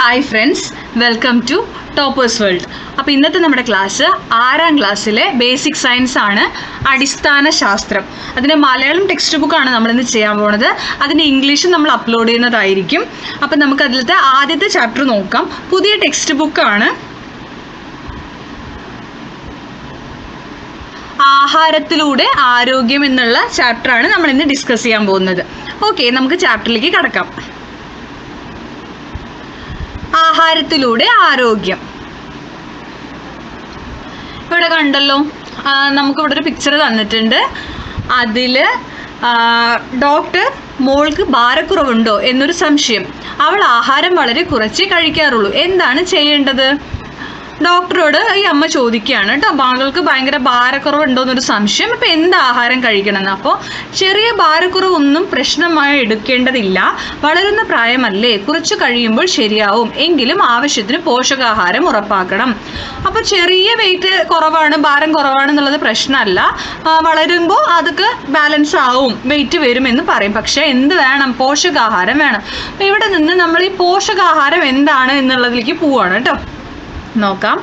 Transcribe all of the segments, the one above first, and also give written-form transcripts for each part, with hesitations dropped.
Hi friends, welcome to toppers world. അപ്പോൾ ഇന്നത്തെ നമ്മുടെ ക്ലാസ് 6ാം ക്ലാസ്സിലെ ബേസിക് സയൻസ് ആണ്, അടിസ്ഥാന ശാസ്ത്രം. അതിൻ്റെ മലയാളം ടെക്സ്റ്റ് ബുക്കാണ് നമ്മളിന്ന് ചെയ്യാൻ പോകുന്നത്. അതിൻ്റെ ഇംഗ്ലീഷും നമ്മൾ അപ്ലോഡ് ചെയ്യുന്നതായിരിക്കും. അപ്പം നമുക്ക് അതിലത്തെ ആദ്യത്തെ ചാപ്റ്റർ നോക്കാം. പുതിയ ടെക്സ്റ്റ് ബുക്കാണ്. ആഹാരത്തിലൂടെ ആരോഗ്യം എന്നുള്ള ചാപ്റ്ററാണ് നമ്മൾ ഇന്ന് ഡിസ്കസ് ചെയ്യാൻ പോകുന്നത്. ഓക്കെ, നമുക്ക് ചാപ്റ്ററിലേക്ക് കടക്കാം. ആഹാരത്തിലൂടെ ആരോഗ്യം. ഇവിടെ കണ്ടല്ലോ, നമുക്കിവിടെ ഒരു പിക്ചർ തന്നിട്ടുണ്ട്. അതിൽ ഡോക്ടർ മോൾക്ക് ഭാരക്കുറവുണ്ടോ എന്നൊരു സംശയം. അവൾ ആഹാരം വളരെ കുറച്ചേ കഴിക്കാറുള്ളൂ. എന്താണ് ചെയ്യേണ്ടത്? ഡോക്ടറോട് ഈ അമ്മ ചോദിക്കുകയാണ് കേട്ടോ, മകൾക്ക് ഭയങ്കര ഭാരക്കുറവുണ്ടോ എന്നൊരു സംശയം. അപ്പോൾ എന്ത് ആഹാരം കഴിക്കണമെന്ന്. അപ്പോൾ ചെറിയ ഭാരക്കുറവൊന്നും പ്രശ്നമായി എടുക്കേണ്ടതില്ല, വളരുന്ന പ്രായമല്ലേ, കുറച്ച് കഴിയുമ്പോൾ ശരിയാവും, എങ്കിലും ആവശ്യത്തിന് പോഷകാഹാരം ഉറപ്പാക്കണം. അപ്പോൾ ചെറിയ വെയിറ്റ് കുറവാണ്, ഭാരം കുറവാണെന്നുള്ളത് പ്രശ്നമല്ല. വളരുമ്പോൾ അതൊക്കെ ബാലൻസ് ആവും, വെയിറ്റ് വരുമെന്ന് പറയും. പക്ഷേ എന്ത് വേണം? പോഷകാഹാരം വേണം. അപ്പോൾ ഇവിടെ നിന്ന് നമ്മൾ ഈ പോഷകാഹാരം എന്താണ് എന്നുള്ളതിലേക്ക് പോവാണ് കേട്ടോ. നോക്കാം.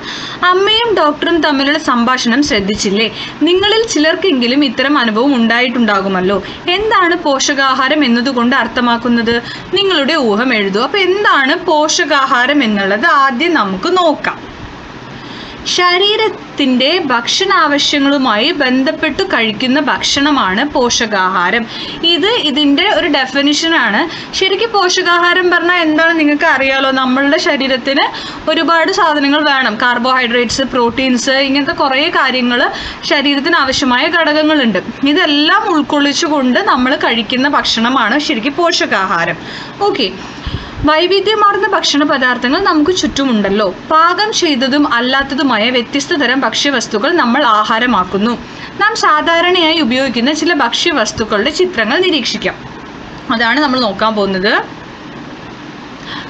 അമ്മയും ഡോക്ടറും തമ്മിലുള്ള സംഭാഷണം ശ്രദ്ധിച്ചില്ലേ? നിങ്ങളിൽ ചിലർക്കെങ്കിലും ഇത്തരം അനുഭവം ഉണ്ടായിട്ടുണ്ടാകുമല്ലോ. എന്താണ് പോഷകാഹാരം എന്നതുകൊണ്ട് അർത്ഥമാക്കുന്നത്? നിങ്ങളുടെ ഊഹം എഴുതൂ. അപ്പോൾ എന്താണ് പോഷകാഹാരം എന്നുള്ളത് ആദ്യം നമുക്ക് നോക്കാം. ശരീരത്തിൻ്റെ ഭക്ഷണാവശ്യങ്ങളുമായി ബന്ധപ്പെട്ട് കഴിക്കുന്ന ഭക്ഷണമാണ് പോഷകാഹാരം. ഇതിൻ്റെ ഒരു ഡെഫിനിഷനാണ്. ശരിക്കും പോഷകാഹാരം പറഞ്ഞാൽ എന്താണ് നിങ്ങൾക്ക് അറിയാലോ. നമ്മളുടെ ശരീരത്തിന് ഒരുപാട് സാധനങ്ങൾ വേണം. കാർബോഹൈഡ്രേറ്റ്സ്, പ്രോട്ടീൻസ്, ഇങ്ങനത്തെ കുറേ കാര്യങ്ങൾ ശരീരത്തിന് ആവശ്യമായ ഘടകങ്ങളുണ്ട്. ഇതെല്ലാം ഉൾക്കൊള്ളിച്ചുകൊണ്ട് നമ്മൾ കഴിക്കുന്ന ഭക്ഷണമാണ് ശരിക്കും പോഷകാഹാരം. ഓക്കെ, വൈവിധ്യമാർന്ന ഭക്ഷണ പദാർത്ഥങ്ങൾ നമുക്ക് ചുറ്റുമുണ്ടല്ലോ. പാകം ചെയ്തതും അല്ലാത്തതുമായ വ്യത്യസ്ത തരം ഭക്ഷ്യവസ്തുക്കൾ നമ്മൾ ആഹാരമാക്കുന്നു. നാം സാധാരണയായി ഉപയോഗിക്കുന്ന ചില ഭക്ഷ്യവസ്തുക്കളുടെ ചിത്രങ്ങൾ നിരീക്ഷിക്കാം. അതാണ് നമ്മൾ നോക്കാൻ പോകുന്നത്.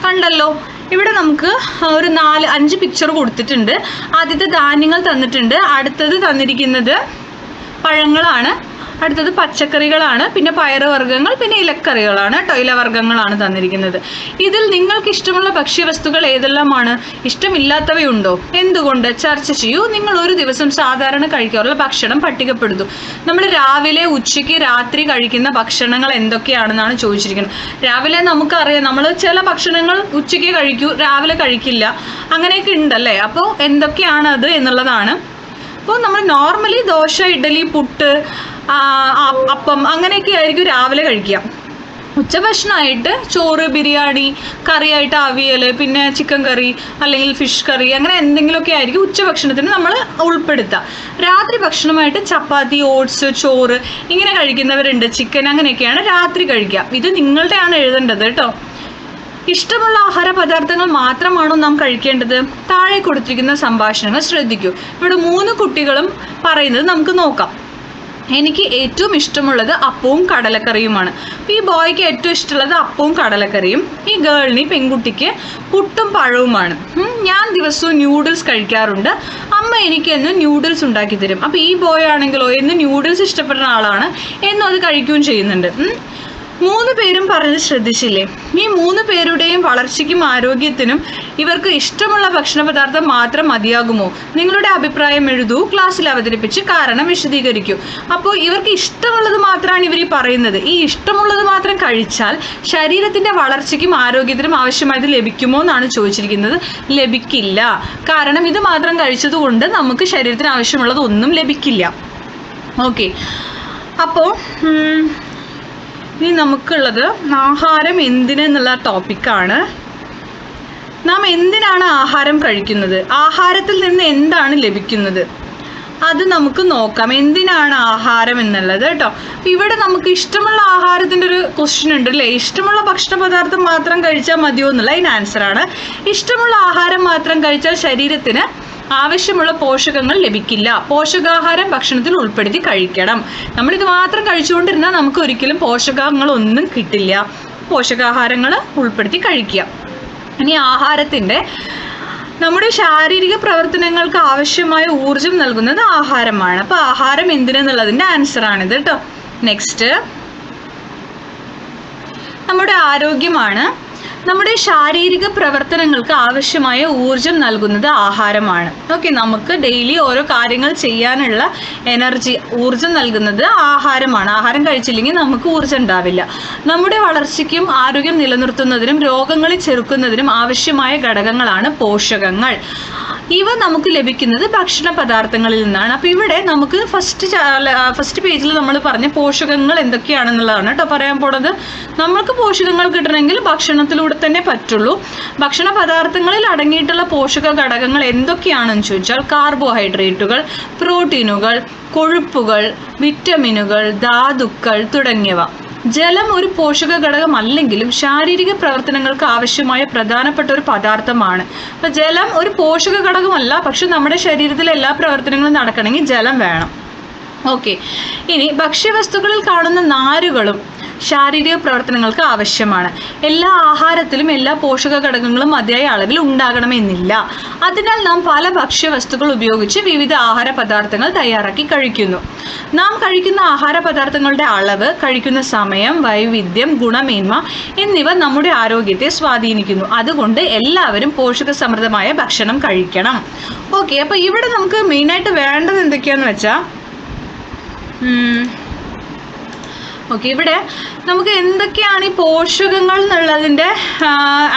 കണ്ടല്ലോ, ഇവിടെ നമുക്ക് ഒരു 4-5 പിക്ചർ കൊടുത്തിട്ടുണ്ട്. ആദ്യത്തെ ധാന്യങ്ങൾ തന്നിട്ടുണ്ട്, അടുത്തത് തന്നിരിക്കുന്നത് പഴങ്ങളാണ്, അടുത്തത് പച്ചക്കറികളാണ്, പിന്നെ പയറുവർഗ്ഗങ്ങൾ, പിന്നെ ഇലക്കറികളാണ് കേട്ടോ, ഇലവർഗ്ഗങ്ങളാണ് തന്നിരിക്കുന്നത്. ഇതിൽ നിങ്ങൾക്ക് ഇഷ്ടമുള്ള ഭക്ഷ്യവസ്തുക്കൾ ഏതെല്ലാമാണ്? ഇഷ്ടമില്ലാത്തവയുണ്ടോ? എന്തുകൊണ്ട്? ചർച്ച ചെയ്യൂ. നിങ്ങൾ ഒരു ദിവസം സാധാരണ കഴിക്കാറുള്ള ഭക്ഷണം പട്ടികപ്പെടുത്തു. നമ്മൾ രാവിലെ, ഉച്ചയ്ക്ക്, രാത്രി കഴിക്കുന്ന ഭക്ഷണങ്ങൾ എന്തൊക്കെയാണെന്നാണ് ചോദിച്ചിരിക്കുന്നത്. രാവിലെ നമുക്കറിയാം, നമ്മൾ ചില ഭക്ഷണങ്ങൾ ഉച്ചയ്ക്ക് കഴിക്കൂ, രാവിലെ കഴിക്കില്ല, അങ്ങനെയൊക്കെ ഉണ്ടല്ലേ. അപ്പോൾ എന്തൊക്കെയാണ് അത് എന്നുള്ളതാണ്. അപ്പോൾ നമ്മൾ നോർമലി ദോശ, ഇഡലി, പുട്ട്, അപ്പം അങ്ങനെയൊക്കെ ആയിരിക്കും രാവിലെ കഴിക്കുക. ഉച്ചഭക്ഷണമായിട്ട് ചോറ്, ബിരിയാണി, കറിയായിട്ട് അവിയൽ, പിന്നെ ചിക്കൻ കറി അല്ലെങ്കിൽ ഫിഷ് കറി, അങ്ങനെ എന്തെങ്കിലുമൊക്കെ ആയിരിക്കും ഉച്ചഭക്ഷണത്തിന് നമ്മൾ ഉൾപ്പെടുത്തുക. രാത്രി ഭക്ഷണമായിട്ട് ചപ്പാത്തി, ഓട്സ്, ചോറ് ഇങ്ങനെ കഴിക്കുന്നവരുണ്ട്, ചിക്കൻ, അങ്ങനെയൊക്കെയാണ് രാത്രി കഴിക്കുക. ഇത് നിങ്ങളുടെയാണ് എഴുതേണ്ടത് കേട്ടോ. ഇഷ്ടമുള്ള ആഹാര പദാർത്ഥങ്ങൾ മാത്രമാണോ നാം കഴിക്കേണ്ടത്? താഴെ കൊടുത്തിരിക്കുന്ന സംഭാഷണങ്ങൾ ശ്രദ്ധിക്കൂ. ഇവിടെ 3 കുട്ടികളും പറയുന്നത് നമുക്ക് നോക്കാം. എനിക്ക് ഏറ്റവും ഇഷ്ടമുള്ളത് അപ്പവും കടലക്കറിയുമാണ്. ഈ ബോയ്ക്ക് ഏറ്റവും ഇഷ്ടമുള്ളത് അപ്പവും കടലക്കറിയും, ഈ ഗേളിന്, പെൺകുട്ടിക്ക് പുട്ടും പഴവുമാണ്. ഞാൻ ദിവസവും ന്യൂഡിൽസ് കഴിക്കാറുണ്ട്. അമ്മ എനിക്ക് എന്നും ന്യൂഡിൽസ് ഉണ്ടാക്കി തരും. അപ്പോൾ ഈ ബോയ് ആണെങ്കിലോ എന്നും ന്യൂഡിൽസ് ഇഷ്ടപ്പെടുന്ന ആളാണ്, എന്നും അത് കഴിക്കുകയും ചെയ്യുന്നുണ്ട്. 3 പേരും പറഞ്ഞത് ശ്രദ്ധിച്ചില്ലേ? ഈ 3 പേരുടെയും വളർച്ചയ്ക്കും ആരോഗ്യത്തിനും ഇവർക്ക് ഇഷ്ടമുള്ള ഭക്ഷണ പദാർത്ഥം മാത്രം മതിയാകുമോ? നിങ്ങളുടെ അഭിപ്രായം എഴുതൂ, ക്ലാസ്സിൽ അവതരിപ്പിച്ച് കാരണം വിശദീകരിക്കൂ. അപ്പോൾ ഇവർക്ക് ഇഷ്ടമുള്ളത് മാത്രമാണ് ഇവർ പറയുന്നത്. ഈ ഇഷ്ടമുള്ളത് മാത്രം കഴിച്ചാൽ ശരീരത്തിൻ്റെ വളർച്ചയ്ക്കും ആരോഗ്യത്തിനും ആവശ്യമായത് ലഭിക്കുമോ എന്നാണ് ചോദിച്ചിരിക്കുന്നത്. ലഭിക്കില്ല. കാരണം ഇത് മാത്രം കഴിച്ചതുകൊണ്ട് നമുക്ക് ശരീരത്തിന് ആവശ്യമുള്ളത് ഒന്നും ലഭിക്കില്ല. ഓക്കെ, അപ്പോൾ ഇനി നമുക്കുള്ളത് ആഹാരം എന്തിനെന്നുള്ള ടോപ്പിക്കാണ്. നാം എന്തിനാണ് ആഹാരം കഴിക്കുന്നത്? ആഹാരത്തിൽ നിന്ന് എന്താണ് ലഭിക്കുന്നത്? അത് നമുക്ക് നോക്കാം. എന്തിനാണ് ആഹാരം എന്നുള്ളത് കേട്ടോ. ഇവിടെ നമുക്ക് ഇഷ്ടമുള്ള ആഹാരത്തിൻ്റെ ഒരു ക്വസ്റ്റ്യൻ ഉണ്ട് അല്ലേ. ഇഷ്ടമുള്ള ഭക്ഷണ പദാർത്ഥം മാത്രം കഴിച്ചാൽ മതിയോ എന്നുള്ള അതിന് ആൻസറാണ്. ഇഷ്ടമുള്ള ആഹാരം മാത്രം കഴിച്ചാൽ ശരീരത്തിന് ആവശ്യമുള്ള പോഷകങ്ങൾ ലഭിക്കില്ല. പോഷകാഹാരം ഭക്ഷണത്തിൽ ഉൾപ്പെടുത്തി കഴിക്കണം. നമ്മളിത് മാത്രം കഴിച്ചുകൊണ്ടിരുന്നാൽ നമുക്ക് ഒരിക്കലും പോഷകങ്ങളൊന്നും കിട്ടില്ല. പോഷകാഹാരങ്ങൾ ഉൾപ്പെടുത്തി കഴിക്കുക. ഇനി ആഹാരത്തിൻ്റെ നമ്മുടെ ശാരീരിക പ്രവർത്തനങ്ങൾക്ക് ആവശ്യമായ ഊർജം നൽകുന്നത് ആഹാരമാണ്. അപ്പോൾ ആഹാരം എന്തിനെന്നുള്ളതിൻ്റെ ആൻസറാണിത് കേട്ടോ. നെക്സ്റ്റ് നമ്മുടെ ആരോഗ്യമാണ്. നമ്മുടെ ശാരീരിക പ്രവർത്തനങ്ങൾക്ക് ആവശ്യമായ ഊർജം നൽകുന്നത് ആഹാരമാണ്. ഓക്കെ, നമുക്ക് ഡെയിലി ഓരോ കാര്യങ്ങൾ ചെയ്യാനുള്ള എനർജി, ഊർജം നൽകുന്നത് ആഹാരമാണ്. ആഹാരം കഴിച്ചില്ലെങ്കിൽ നമുക്ക് ഊർജം ഉണ്ടാവില്ല. നമ്മുടെ വളർച്ചയ്ക്കും ആരോഗ്യം നിലനിർത്തുന്നതിനും രോഗങ്ങളെ ചെറുക്കുന്നതിനും ആവശ്യമായ ഘടകങ്ങളാണ് പോഷകങ്ങൾ. ഇവ നമുക്ക് ലഭിക്കുന്നത് ഭക്ഷണ പദാർത്ഥങ്ങളിൽ നിന്നാണ്. അപ്പോൾ ഇവിടെ നമുക്ക് ഫസ്റ്റ് പേജിൽ നമ്മൾ പറഞ്ഞ പോഷകങ്ങൾ എന്തൊക്കെയാണെന്നുള്ളതാണ് കേട്ടോ പറയാൻ പോണത്. നമ്മൾക്ക് പോഷകങ്ങൾ കിട്ടണമെങ്കിൽ ഭക്ഷണത്തിലൂടെ തന്നെ പറ്റുള്ളൂ. ഭക്ഷണ പദാർത്ഥങ്ങളിൽ അടങ്ങിയിട്ടുള്ള പോഷക ഘടകങ്ങൾ എന്തൊക്കെയാണെന്ന് ചോദിച്ചാൽ കാർബോഹൈഡ്രേറ്റുകൾ, പ്രോട്ടീനുകൾ, കൊഴുപ്പുകൾ, വിറ്റമിനുകൾ, ധാതുക്കൾ തുടങ്ങിയവ. ജലം ഒരു പോഷക ഘടകമല്ലെങ്കിലും ശാരീരിക പ്രവർത്തനങ്ങൾക്ക് ആവശ്യമായ പ്രധാനപ്പെട്ട ഒരു പദാർത്ഥമാണ്. അപ്പോൾ ജലം ഒരു പോഷക ഘടകമല്ല, പക്ഷെ നമ്മുടെ ശരീരത്തിലെ എല്ലാ പ്രവർത്തനങ്ങളും നടക്കണമെങ്കിൽ ജലം വേണം. ഓക്കെ, ഇനി ഭക്ഷ്യവസ്തുക്കളിൽ കാണുന്ന നാരുകളും ശാരീരിക പ്രവർത്തനങ്ങൾക്ക് ആവശ്യമാണ്. എല്ലാ ആഹാരത്തിലും എല്ലാ പോഷക ഘടകങ്ങളും മതിയായ അളവിൽ ഉണ്ടാകണമെന്നില്ല. അതിനാൽ നാം പല ഭക്ഷ്യവസ്തുക്കൾ ഉപയോഗിച്ച് വിവിധ ആഹാര പദാർത്ഥങ്ങൾ തയ്യാറാക്കി കഴിക്കുന്നു. നാം കഴിക്കുന്ന ആഹാര പദാർത്ഥങ്ങളുടെ അളവ്, കഴിക്കുന്ന സമയം, വൈവിധ്യം, ഗുണമേന്മ എന്നിവ നമ്മുടെ ആരോഗ്യത്തെ സ്വാധീനിക്കുന്നു. അതുകൊണ്ട് എല്ലാവരും പോഷകസമൃദ്ധമായ ഭക്ഷണം കഴിക്കണം. ഓക്കെ, അപ്പോൾ ഇവിടെ നമുക്ക് മെയിനായിട്ട് വേണ്ടത് എന്തൊക്കെയാണെന്ന് വെച്ചാൽ ഓക്കെ, ഇവിടെ നമുക്ക് എന്തൊക്കെയാണ് ഈ പോഷകങ്ങൾ എന്നുള്ളതിൻ്റെ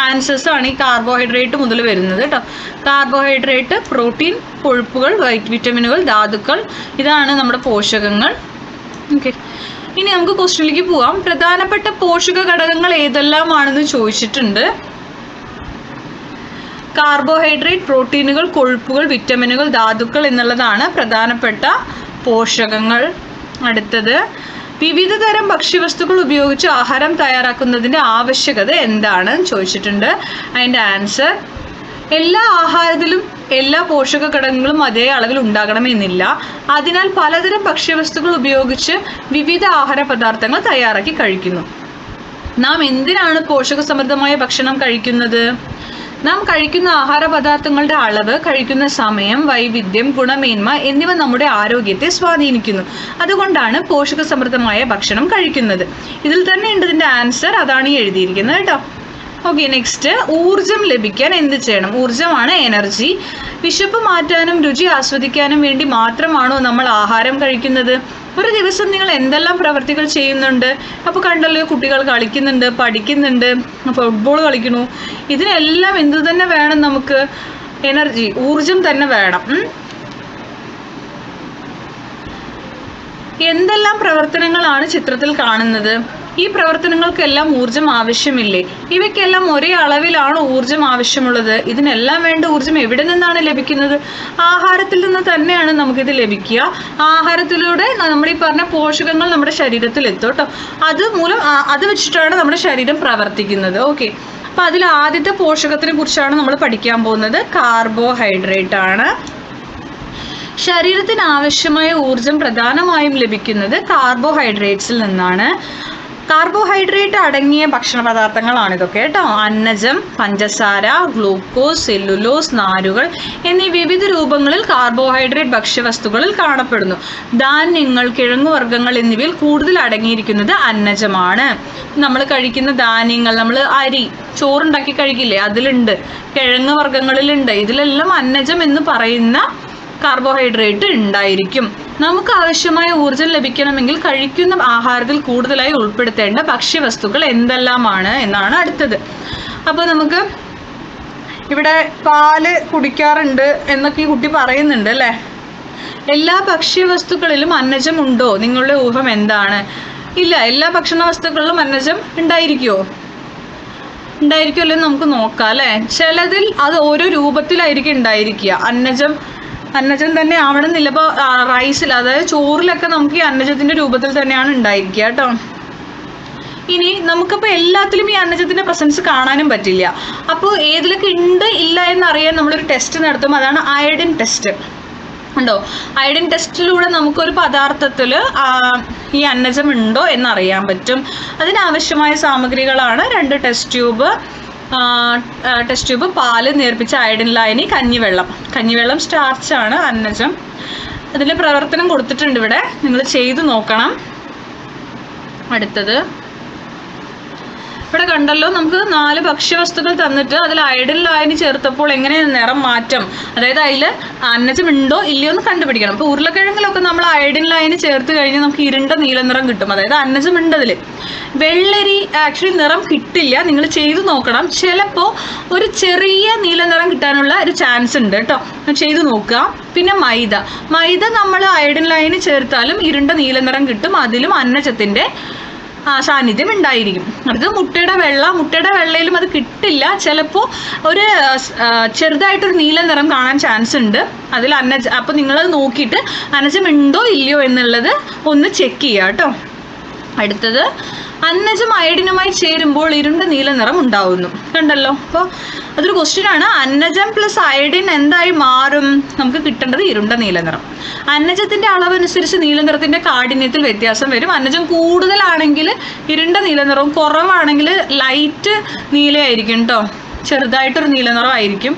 ആൻസേഴ്സാണ് ഈ കാർബോഹൈഡ്രേറ്റ് മുതൽ വരുന്നത് കേട്ടോ. കാർബോഹൈഡ്രേറ്റ്, പ്രോട്ടീൻ, കൊഴുപ്പുകൾ, വിറ്റമിനുകൾ, ധാതുക്കൾ, ഇതാണ് നമ്മുടെ പോഷകങ്ങൾ. ഓക്കെ, ഇനി നമുക്ക് ക്വസ്റ്റ്യനിലേക്ക് പോവാം. പ്രധാനപ്പെട്ട പോഷക ഘടകങ്ങൾ ഏതെല്ലാമാണെന്ന് ചോദിച്ചിട്ടുണ്ട്. കാർബോഹൈഡ്രേറ്റ്, പ്രോട്ടീനുകൾ, കൊഴുപ്പുകൾ, വിറ്റമിനുകൾ, ധാതുക്കൾ എന്നുള്ളതാണ് പ്രധാനപ്പെട്ട പോഷകങ്ങൾ. അടുത്തത്, വിവിധ തരം ഭക്ഷ്യവസ്തുക്കൾ ഉപയോഗിച്ച് ആഹാരം തയ്യാറാക്കുന്നതിൻ്റെ ആവശ്യകത എന്താണ് ചോദിച്ചിട്ടുണ്ട്. അതിൻ്റെ ആൻസർ, എല്ലാ ആഹാരത്തിലും എല്ലാ പോഷക ഘടകങ്ങളും അതേ അളവിൽ ഉണ്ടാകണമെന്നില്ല. അതിനാൽ പലതരം ഭക്ഷ്യവസ്തുക്കൾ ഉപയോഗിച്ച് വിവിധ ആഹാര പദാർത്ഥങ്ങൾ തയ്യാറാക്കി കഴിക്കുന്നു. നാം എന്തിനാണ് പോഷകസമൃദ്ധമായ ഭക്ഷണം കഴിക്കുന്നത്? നാം കഴിക്കുന്ന ആഹാര പദാർത്ഥങ്ങളുടെ അളവ്, കഴിക്കുന്ന സമയം, വൈവിധ്യം, ഗുണമേന്മ എന്നിവ നമ്മുടെ ആരോഗ്യത്തെ സ്വാധീനിക്കുന്നു. അതുകൊണ്ടാണ് പോഷകസമൃദ്ധമായ ഭക്ഷണം കഴിക്കുന്നത്. ഇതിൽ തന്നെ ഉണ്ട് ഇതിൻ്റെ ആൻസർ, അതാണ് ഈ എഴുതിയിരിക്കുന്നത് കേട്ടോ. ഓക്കെ, നെക്സ്റ്റ്, ഊർജം ലഭിക്കാൻ എന്ത് ചെയ്യണം? ഊർജമാണ് എനർജി. വിശപ്പ് മാറ്റാനും രുചി ആസ്വദിക്കാനും വേണ്ടി മാത്രമാണോ നമ്മൾ ആഹാരം കഴിക്കുന്നത്? ഒരു ദിവസം നിങ്ങൾ എന്തെല്ലാം പ്രവർത്തികൾ ചെയ്യുന്നുണ്ട്? അപ്പോൾ കണ്ടല്ലോ, കുട്ടികൾ കളിക്കുന്നുണ്ട്, പഠിക്കുന്നുണ്ട്, ഫുട്ബോൾ കളിക്കുന്നു. ഇതിനെല്ലാം എന്തു തന്നെ വേണം? നമുക്ക് എനർജി, ഊർജം തന്നെ വേണം. എന്തെല്ലാം പ്രവർത്തനങ്ങളാണ് ചിത്രത്തിൽ കാണുന്നത്? ഈ പ്രവർത്തനങ്ങൾക്കെല്ലാം ഊർജം ആവശ്യമില്ലേ? ഇവയ്ക്കെല്ലാം ഒരേ അളവിലാണ് ഊർജം ആവശ്യമുള്ളത്. ഇതിനെല്ലാം വേണ്ട ഊർജം എവിടെ നിന്നാണ് ലഭിക്കുന്നത്? ആഹാരത്തിൽ നിന്ന് തന്നെയാണ് നമുക്കിത് ലഭിക്കുക. ആഹാരത്തിലൂടെ നമ്മൾ ഈ പറഞ്ഞ പോഷകങ്ങൾ നമ്മുടെ ശരീരത്തിൽ എത്തും കേട്ടോ. അത് വെച്ചിട്ടാണ് നമ്മുടെ ശരീരം പ്രവർത്തിക്കുന്നത്. ഓക്കെ, അപ്പം അതിൽ ആദ്യത്തെ പോഷകത്തിനെ കുറിച്ചാണ് നമ്മൾ പഠിക്കാൻ പോകുന്നത്. കാർബോഹൈഡ്രേറ്റ് ആണ്. ശരീരത്തിന് ആവശ്യമായ ഊർജം പ്രധാനമായും ലഭിക്കുന്നത് കാർബോഹൈഡ്രേറ്റ്സിൽ നിന്നാണ്. കാർബോഹൈഡ്രേറ്റ് അടങ്ങിയ ഭക്ഷണ പദാർത്ഥങ്ങളാണ് ഇതൊക്കെ കേട്ടോ. അന്നജം, പഞ്ചസാര, ഗ്ലൂക്കോസ്, സെല്ലുലോസ്, നാരുകൾ എന്നീ വിവിധ രൂപങ്ങളിൽ കാർബോഹൈഡ്രേറ്റ് ഭക്ഷ്യവസ്തുക്കളിൽ കാണപ്പെടുന്നു. ധാന്യങ്ങൾ, കിഴങ്ങുവർഗ്ഗങ്ങൾ എന്നിവയിൽ കൂടുതൽ അടങ്ങിയിരിക്കുന്നത് അന്നജമാണ്. നമ്മൾ കഴിക്കുന്ന ധാന്യങ്ങൾ, നമ്മൾ അരി, ചോറുണ്ടാക്കി കഴിക്കില്ലേ, അതിലുണ്ട്. കിഴങ്ങ് വർഗ്ഗങ്ങളിലുണ്ട്. ഇതിലെല്ലാം അന്നജം എന്ന് പറയുന്ന കാർബോഹൈഡ്രേറ്റ് ഉണ്ടായിരിക്കും. നമുക്ക് ആവശ്യമായ ഊർജം ലഭിക്കണമെങ്കിൽ കഴിക്കുന്ന ആഹാരത്തിൽ കൂടുതലായി ഉൾപ്പെടുത്തേണ്ട ഭക്ഷ്യവസ്തുക്കൾ എന്തെല്ലാമാണ് എന്നാണ് അടുത്തത്. അപ്പോൾ നമുക്ക് ഇവിടെ പാല് കുടിക്കാറുണ്ട് എന്നൊക്കെ ഈ കുട്ടി പറയുന്നുണ്ട് അല്ലേ. എല്ലാ ഭക്ഷ്യവസ്തുക്കളിലും അന്നജം ഉണ്ടോ? നിങ്ങളുടെ ഊഹം എന്താണ്? ഇല്ല, എല്ലാ ഭക്ഷണ വസ്തുക്കളിലും അന്നജം ഉണ്ടായിരിക്കുമോ? ഉണ്ടായിരിക്കുമല്ലോ, നമുക്ക് നോക്കാം അല്ലേ. ചിലതിൽ അത് ഓരോ രൂപത്തിലായിരിക്കും ഉണ്ടായിരിക്കുക. അന്നജം തന്നെ ആവണമെന്നില്ല. ഇപ്പോൾ റൈസിൽ, അതായത് ചോറിലൊക്കെ നമുക്ക് ഈ അന്നജത്തിൻ്റെ രൂപത്തിൽ തന്നെയാണ് ഉണ്ടായിരിക്കുക കേട്ടോ. ഇനി നമുക്കിപ്പോൾ എല്ലാത്തിലും ഈ അന്നജത്തിൻ്റെ പ്രസൻസ് കാണാനും പറ്റില്ല. അപ്പോൾ ഏതിലൊക്കെ ഉണ്ട് ഇല്ല എന്നറിയാൻ നമ്മളൊരു ടെസ്റ്റ് നടത്തും. അതാണ് അയഡിൻ ടെസ്റ്റ്. ഉണ്ടോ? അയഡിൻ ടെസ്റ്റിലൂടെ നമുക്കൊരു പദാർത്ഥത്തിൽ ഈ അന്നജം ഉണ്ടോ എന്നറിയാൻ പറ്റും. അതിനാവശ്യമായ സാമഗ്രികളാണ് 2 ടെസ്റ്റ് ട്യൂബ്, പാല്, നേർപ്പിച്ച അയഡിൻ ലായനി, കഞ്ഞിവെള്ളം സ്റ്റാർച്ചാണ് അന്നജം. അതിൻ്റെ പ്രവർത്തനം കൊടുത്തിട്ടുണ്ട് ഇവിടെ, നിങ്ങൾ ചെയ്തു നോക്കണം. അടുത്തത്, ഇവിടെ കണ്ടല്ലോ, നമുക്ക് 4 ഭക്ഷ്യവസ്തുക്കൾ തന്നിട്ട് അതിൽ അയഡിൻ ലായനി ചേർത്തപ്പോൾ എങ്ങനെ നിറം മാറ്റം, അതായത് അതിൽ അന്നജം ഉണ്ടോ ഇല്ലയോ എന്ന് കണ്ടുപിടിക്കണം. അപ്പോൾ ഉരുളക്കിഴങ്ങിലൊക്കെ നമ്മൾ അയഡിൻ ലായനി ചേർത്ത് കഴിഞ്ഞാൽ നമുക്ക് ഇരുണ്ട നീല നിറം കിട്ടും, അതായത് അന്നജം ഉണ്ട് അതിൽ. വെള്ളരി ആക്ച്വലി നിറം കിട്ടില്ല, നിങ്ങൾ ചെയ്തു നോക്കണം. ചിലപ്പോൾ ഒരു ചെറിയ നീല നിറം കിട്ടാനുള്ള ഒരു ചാൻസ് ഉണ്ട് കേട്ടോ, ചെയ്തു നോക്കുക. പിന്നെ മൈദ നമ്മൾ അയഡിൻ ലായനി ചേർത്താലും ഇരുണ്ട നീല നിറം കിട്ടും, അതിലും അന്നജത്തിൻ്റെ സാന്നിധ്യം ഉണ്ടായിരിക്കും. അടുത്തത് മുട്ടയുടെ വെള്ളയിലും അത് കിട്ടില്ല, ചിലപ്പോൾ ഒരു ചെറുതായിട്ടൊരു നീല നിറം കാണാൻ ചാൻസ് ഉണ്ട് അതിൽ അപ്പോൾ നിങ്ങളത് നോക്കിയിട്ട് അന്നജം ഉണ്ടോ ഇല്ലയോ എന്നുള്ളത് ഒന്ന് ചെക്ക് ചെയ്യുക കേട്ടോ. അടുത്തത് അന്നജം അയഡിനുമായി ചേരുമ്പോൾ ഇരുണ്ട നീല നിറം ഉണ്ടാവുന്നു, കണ്ടല്ലോ. അപ്പോൾ അതൊരു ക്വസ്റ്റ്യൻ ആണ്. അന്നജം പ്ലസ് അയഡിൻ എന്തായി മാറും? നമുക്ക് കിട്ടേണ്ടത് ഇരുണ്ട നീല നിറം. അന്നജത്തിന്റെ അളവനുസരിച്ച് നീല നിറത്തിന്റെ കാഠിന്യത്തിൽ വ്യത്യാസം വരും. അന്നജം കൂടുതലാണെങ്കിൽ ഇരുണ്ട നീല നിറവും, കുറവാണെങ്കിൽ ലൈറ്റ് നീലയായിരിക്കും കേട്ടോ, ചെറുതായിട്ടൊരു നീല നിറമായിരിക്കും.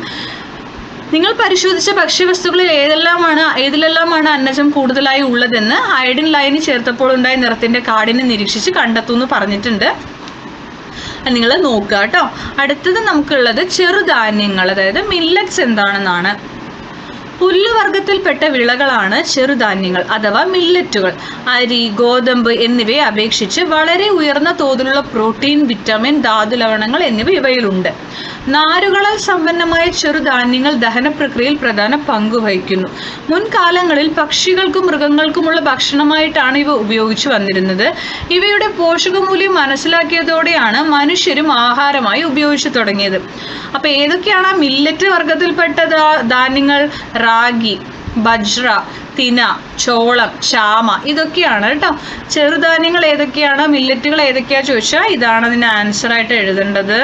നിങ്ങൾ പരിശോധിച്ച ഭക്ഷ്യവസ്തുക്കളിൽ ഏതിലെല്ലാമാണ് അന്നജം കൂടുതലായി ഉള്ളതെന്ന് അയഡിൻ ലായനി ചേർത്തപ്പോൾ ഉണ്ടായ നിറത്തിന്റെ കാഠിന്യം നിരീക്ഷിച്ച് കണ്ടെത്തുമെന്ന് പറഞ്ഞിട്ടുണ്ട്. നിങ്ങൾ നോക്കുക കേട്ടോ. അടുത്തത് നമുക്കുള്ളത് ചെറുധാന്യങ്ങൾ, അതായത് മില്ലറ്റ്സ് എന്താണെന്നാണ്. പുല്ലുവർഗത്തിൽപ്പെട്ട വിളകളാണ് ചെറുധാന്യങ്ങൾ അഥവാ മില്ലറ്റുകൾ. അരി, ഗോതമ്പ് എന്നിവയെ അപേക്ഷിച്ച് വളരെ ഉയർന്ന തോതിലുള്ള പ്രോട്ടീൻ, വിറ്റമിൻ, ധാതു ലവണങ്ങൾ എന്നിവ ഇവയിലുണ്ട്. നാരുകളാൽ സമ്പന്നമായ ചെറുധാന്യങ്ങൾ ദഹന പ്രക്രിയയിൽ പ്രധാന പങ്ക് വഹിക്കുന്നു. മുൻകാലങ്ങളിൽ പക്ഷികൾക്കും മൃഗങ്ങൾക്കുമുള്ള ഭക്ഷണമായിട്ടാണ് ഇവ ഉപയോഗിച്ചു വന്നിരുന്നത്. ഇവയുടെ പോഷകമൂല്യം മനസ്സിലാക്കിയതോടെയാണ് മനുഷ്യരും ആഹാരമായി ഉപയോഗിച്ചു തുടങ്ങിയത്. അപ്പോൾ ഏതൊക്കെയാണ് മില്ലറ്റ് വർഗത്തിൽപ്പെട്ട ധാന്യങ്ങൾ? റാഗി, ബജ്ര, തിന, ചോളം, ചാമ, ഇതൊക്കെയാണ് കേട്ടോ. ചെറുധാന്യങ്ങൾ ഏതൊക്കെയാണ്, മില്ലറ്റുകൾ ഏതൊക്കെയാ ചോദിച്ചാൽ ഇതാണ് അതിൻ്റെ ആൻസർ ആയിട്ട് എഴുതേണ്ടത്.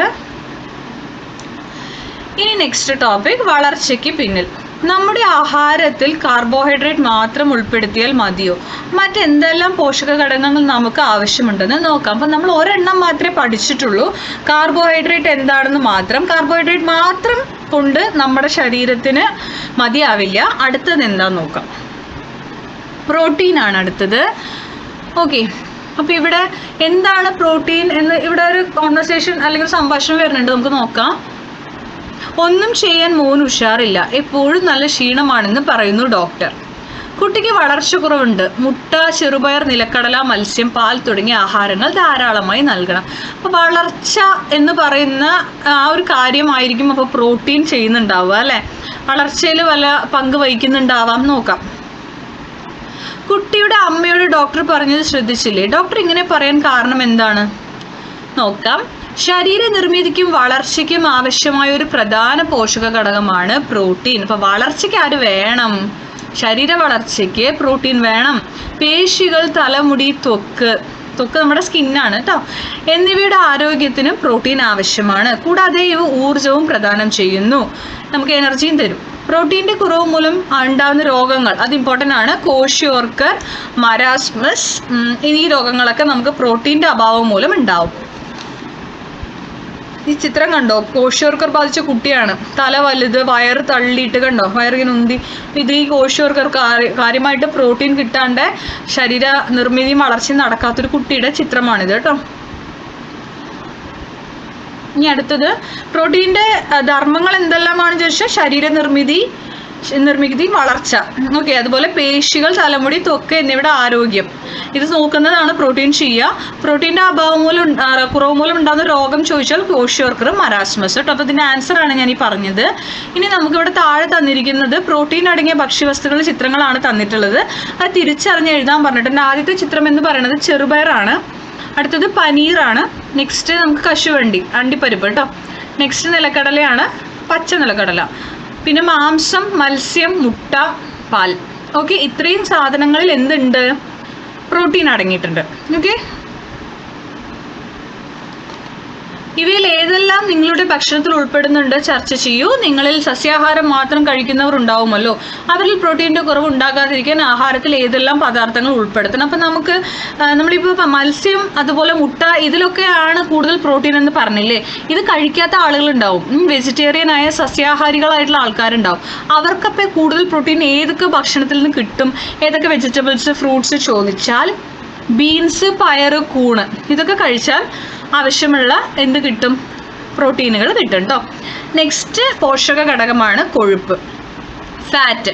ഇനി നെക്സ്റ്റ് ടോപ്പിക്, വളർച്ചയ്ക്ക് പിന്നിൽ. നമ്മുടെ ആഹാരത്തിൽ കാർബോഹൈഡ്രേറ്റ് മാത്രം ഉൾപ്പെടുത്തിയാൽ മതിയോ? മറ്റെന്തെല്ലാം പോഷക ഘടകങ്ങൾ നമുക്ക് ആവശ്യമുണ്ടെന്ന് നോക്കാം. അപ്പം നമ്മൾ ഒരെണ്ണം മാത്രമേ പഠിച്ചിട്ടുള്ളൂ, കാർബോഹൈഡ്രേറ്റ് എന്താണെന്ന് മാത്രം. കാർബോഹൈഡ്രേറ്റ് മാത്രം കൊണ്ട് നമ്മുടെ ശരീരത്തിന് മതിയാവില്ല. അടുത്തത് എന്താന്ന് നോക്കാം. പ്രോട്ടീനാണ് അടുത്തത്. ഓക്കെ, അപ്പോൾ ഇവിടെ എന്താണ് പ്രോട്ടീൻ എന്ന് ഇവിടെ ഒരു കോൺവെർസേഷൻ അല്ലെങ്കിൽ സംഭാഷണം വരുന്നുണ്ട്, നമുക്ക് നോക്കാം. ഒന്നും ചെയ്യാൻ മോന് ഉഷാറില്ല, എപ്പോഴും നല്ല ക്ഷീണമാണെന്ന് പറയുന്നു ഡോക്ടർ. കുട്ടിക്ക് വളർച്ച കുറവുണ്ട്. മുട്ട, ചെറുപയർ, നിലക്കടല, മത്സ്യം, പാൽ തുടങ്ങിയ ആഹാരങ്ങൾ ധാരാളമായി നൽകണം. അപ്പോൾ വളർച്ച എന്ന് പറയുന്ന ആ ഒരു കാര്യമായിരിക്കും അപ്പോൾ പ്രോട്ടീൻ ചെയ്യുന്നുണ്ടാവുക അല്ലേ, വളർച്ചയിൽ വല്ല പങ്ക് വഹിക്കുന്നുണ്ടാവാം. നോക്കാം. കുട്ടിയുടെ അമ്മയോട് ഡോക്ടർ പറഞ്ഞത് ശ്രദ്ധിച്ചില്ലേ? ഡോക്ടർ ഇങ്ങനെ പറയാൻ കാരണം എന്താണ്? നോക്കാം. ശരീര നിർമ്മിതിക്കും വളർച്ചയ്ക്കും ആവശ്യമായ ഒരു പ്രധാന പോഷക ഘടകമാണ് പ്രോട്ടീൻ. അപ്പോൾ വളർച്ചയ്ക്ക് ആര് വേണം? ശരീര വളർച്ചയ്ക്ക് പ്രോട്ടീൻ വേണം. പേശികൾ, തലമുടി, ത്വക്ക് നമ്മുടെ സ്കിന്നാണ് കേട്ടോ, എന്നിവയുടെ ആരോഗ്യത്തിനും പ്രോട്ടീൻ ആവശ്യമാണ്. കൂടാതെ ഇവ ഊർജവും പ്രദാനം ചെയ്യുന്നു, നമുക്ക് എനർജിയും തരും. പ്രോട്ടീൻ്റെ കുറവ് മൂലം ഉണ്ടാകുന്ന രോഗങ്ങൾ അത് ഇമ്പോർട്ടൻ്റ് ആണ്. കോഷിയോർക്കർ, മരാസ്മസ്, ഈ രോഗങ്ങളൊക്കെ നമുക്ക് പ്രോട്ടീൻ്റെ അഭാവം മൂലം ഉണ്ടാവും. ഈ ചിത്രം കണ്ടോ, കോഷിയോർക്കർ ബാധിച്ച കുട്ടിയാണ്, തല വലുത്, വയറ് തള്ളിയിട്ട് കണ്ടോ, വയറിങ്ങനെ ഉന്തി. ഇത് ഈ കോഷിയോർക്കർ കാര്യമായിട്ട് പ്രോട്ടീൻ കിട്ടാണ്ട് ശരീര നിർമ്മിതിയും വളർച്ചയും നടക്കാത്തൊരു കുട്ടിയുടെ ചിത്രമാണിത് കേട്ടോ. ഇനി അടുത്തത് പ്രോട്ടീൻ്റെ ധർമ്മങ്ങൾ എന്തെല്ലാമാണ് ചോദിച്ചാൽ ശരീര നിർമ്മിതി, വളർച്ച. ഓക്കെ, അതുപോലെ പേശികൾ, തലമുടി, ത്വക്ക് എന്നിവയുടെ ആരോഗ്യം ഇത് നോക്കുന്നതാണ് പ്രോട്ടീൻ ചെയ്യുക. പ്രോട്ടീൻ്റെ അഭാവം മൂലം കുറവ് മൂലം ഉണ്ടാകുന്ന രോഗം ചോദിച്ചാൽ കോഷിയോർക്കർ, മരാസ്മസ് കേട്ടോ. അപ്പോൾ ഇതിൻ്റെ ആൻസറാണ് ഞാൻ ഈ പറഞ്ഞത്. ഇനി നമുക്കിവിടെ താഴെ തന്നിരിക്കുന്നത് പ്രോട്ടീൻ അടങ്ങിയ ഭക്ഷ്യവസ്തുക്കളുടെ ചിത്രങ്ങളാണ് തന്നിട്ടുള്ളത്. അത് തിരിച്ചറിഞ്ഞ് എഴുതാൻ പറഞ്ഞിട്ടുണ്ട്. ആദ്യത്തെ ചിത്രം എന്ന് പറയുന്നത് ചെറുപയറാണ്, അടുത്തത് പനീറാണ്, നെക്സ്റ്റ് നമുക്ക് കശുവണ്ടി, അണ്ടിപ്പരിപ്പ് കേട്ടോ, നെക്സ്റ്റ് നിലക്കടലയാണ്, പച്ച നിലക്കടല, പിന്നെ മാംസം, മത്സ്യം, മുട്ട, പാൽ. ഓക്കെ, ഇത്രയും സാധനങ്ങളിൽ എന്തുണ്ട്? പ്രോട്ടീൻ അടങ്ങിയിട്ടുണ്ട്. ഓക്കെ, ഇവയിൽ ഏതെല്ലാം നിങ്ങളുടെ ഭക്ഷണത്തിൽ ഉൾപ്പെടുന്നുണ്ട് ചർച്ച ചെയ്യൂ. നിങ്ങളിൽ സസ്യാഹാരം മാത്രം കഴിക്കുന്നവർ ഉണ്ടാവുമല്ലോ, അവരിൽ പ്രോട്ടീൻ്റെ കുറവ് ഉണ്ടാകാതിരിക്കാൻ ആഹാരത്തിൽ ഏതെല്ലാം പദാർത്ഥങ്ങൾ ഉൾപ്പെടുത്തണം. അപ്പം നമുക്ക് നമ്മളിപ്പോൾ മത്സ്യം, അതുപോലെ മുട്ട, ഇതിലൊക്കെയാണ് കൂടുതൽ പ്രോട്ടീൻ എന്ന് പറഞ്ഞില്ലേ. ഇത് കഴിക്കാത്ത ആളുകളുണ്ടാവും, വെജിറ്റേറിയൻ ആയ സസ്യാഹാരികളായിട്ടുള്ള ആൾക്കാരുണ്ടാവും. അവർക്കപ്പോൾ കൂടുതൽ പ്രോട്ടീൻ ഏതൊക്കെ ഭക്ഷണത്തിൽ നിന്ന് കിട്ടും, ഏതൊക്കെ വെജിറ്റബിൾസ്, ഫ്രൂട്ട്സ് ചോദിച്ചാൽ ബീൻസ്, പയറ്, കൂണ് ഇതൊക്കെ കഴിച്ചാൽ ആവശ്യമുള്ള എന്ത് കിട്ടും? പ്രോട്ടീനുകൾ കിട്ടും കേട്ടോ. നെക്സ്റ്റ് പോഷക ഘടകമാണ് കൊഴുപ്പ്, ഫാറ്റ്.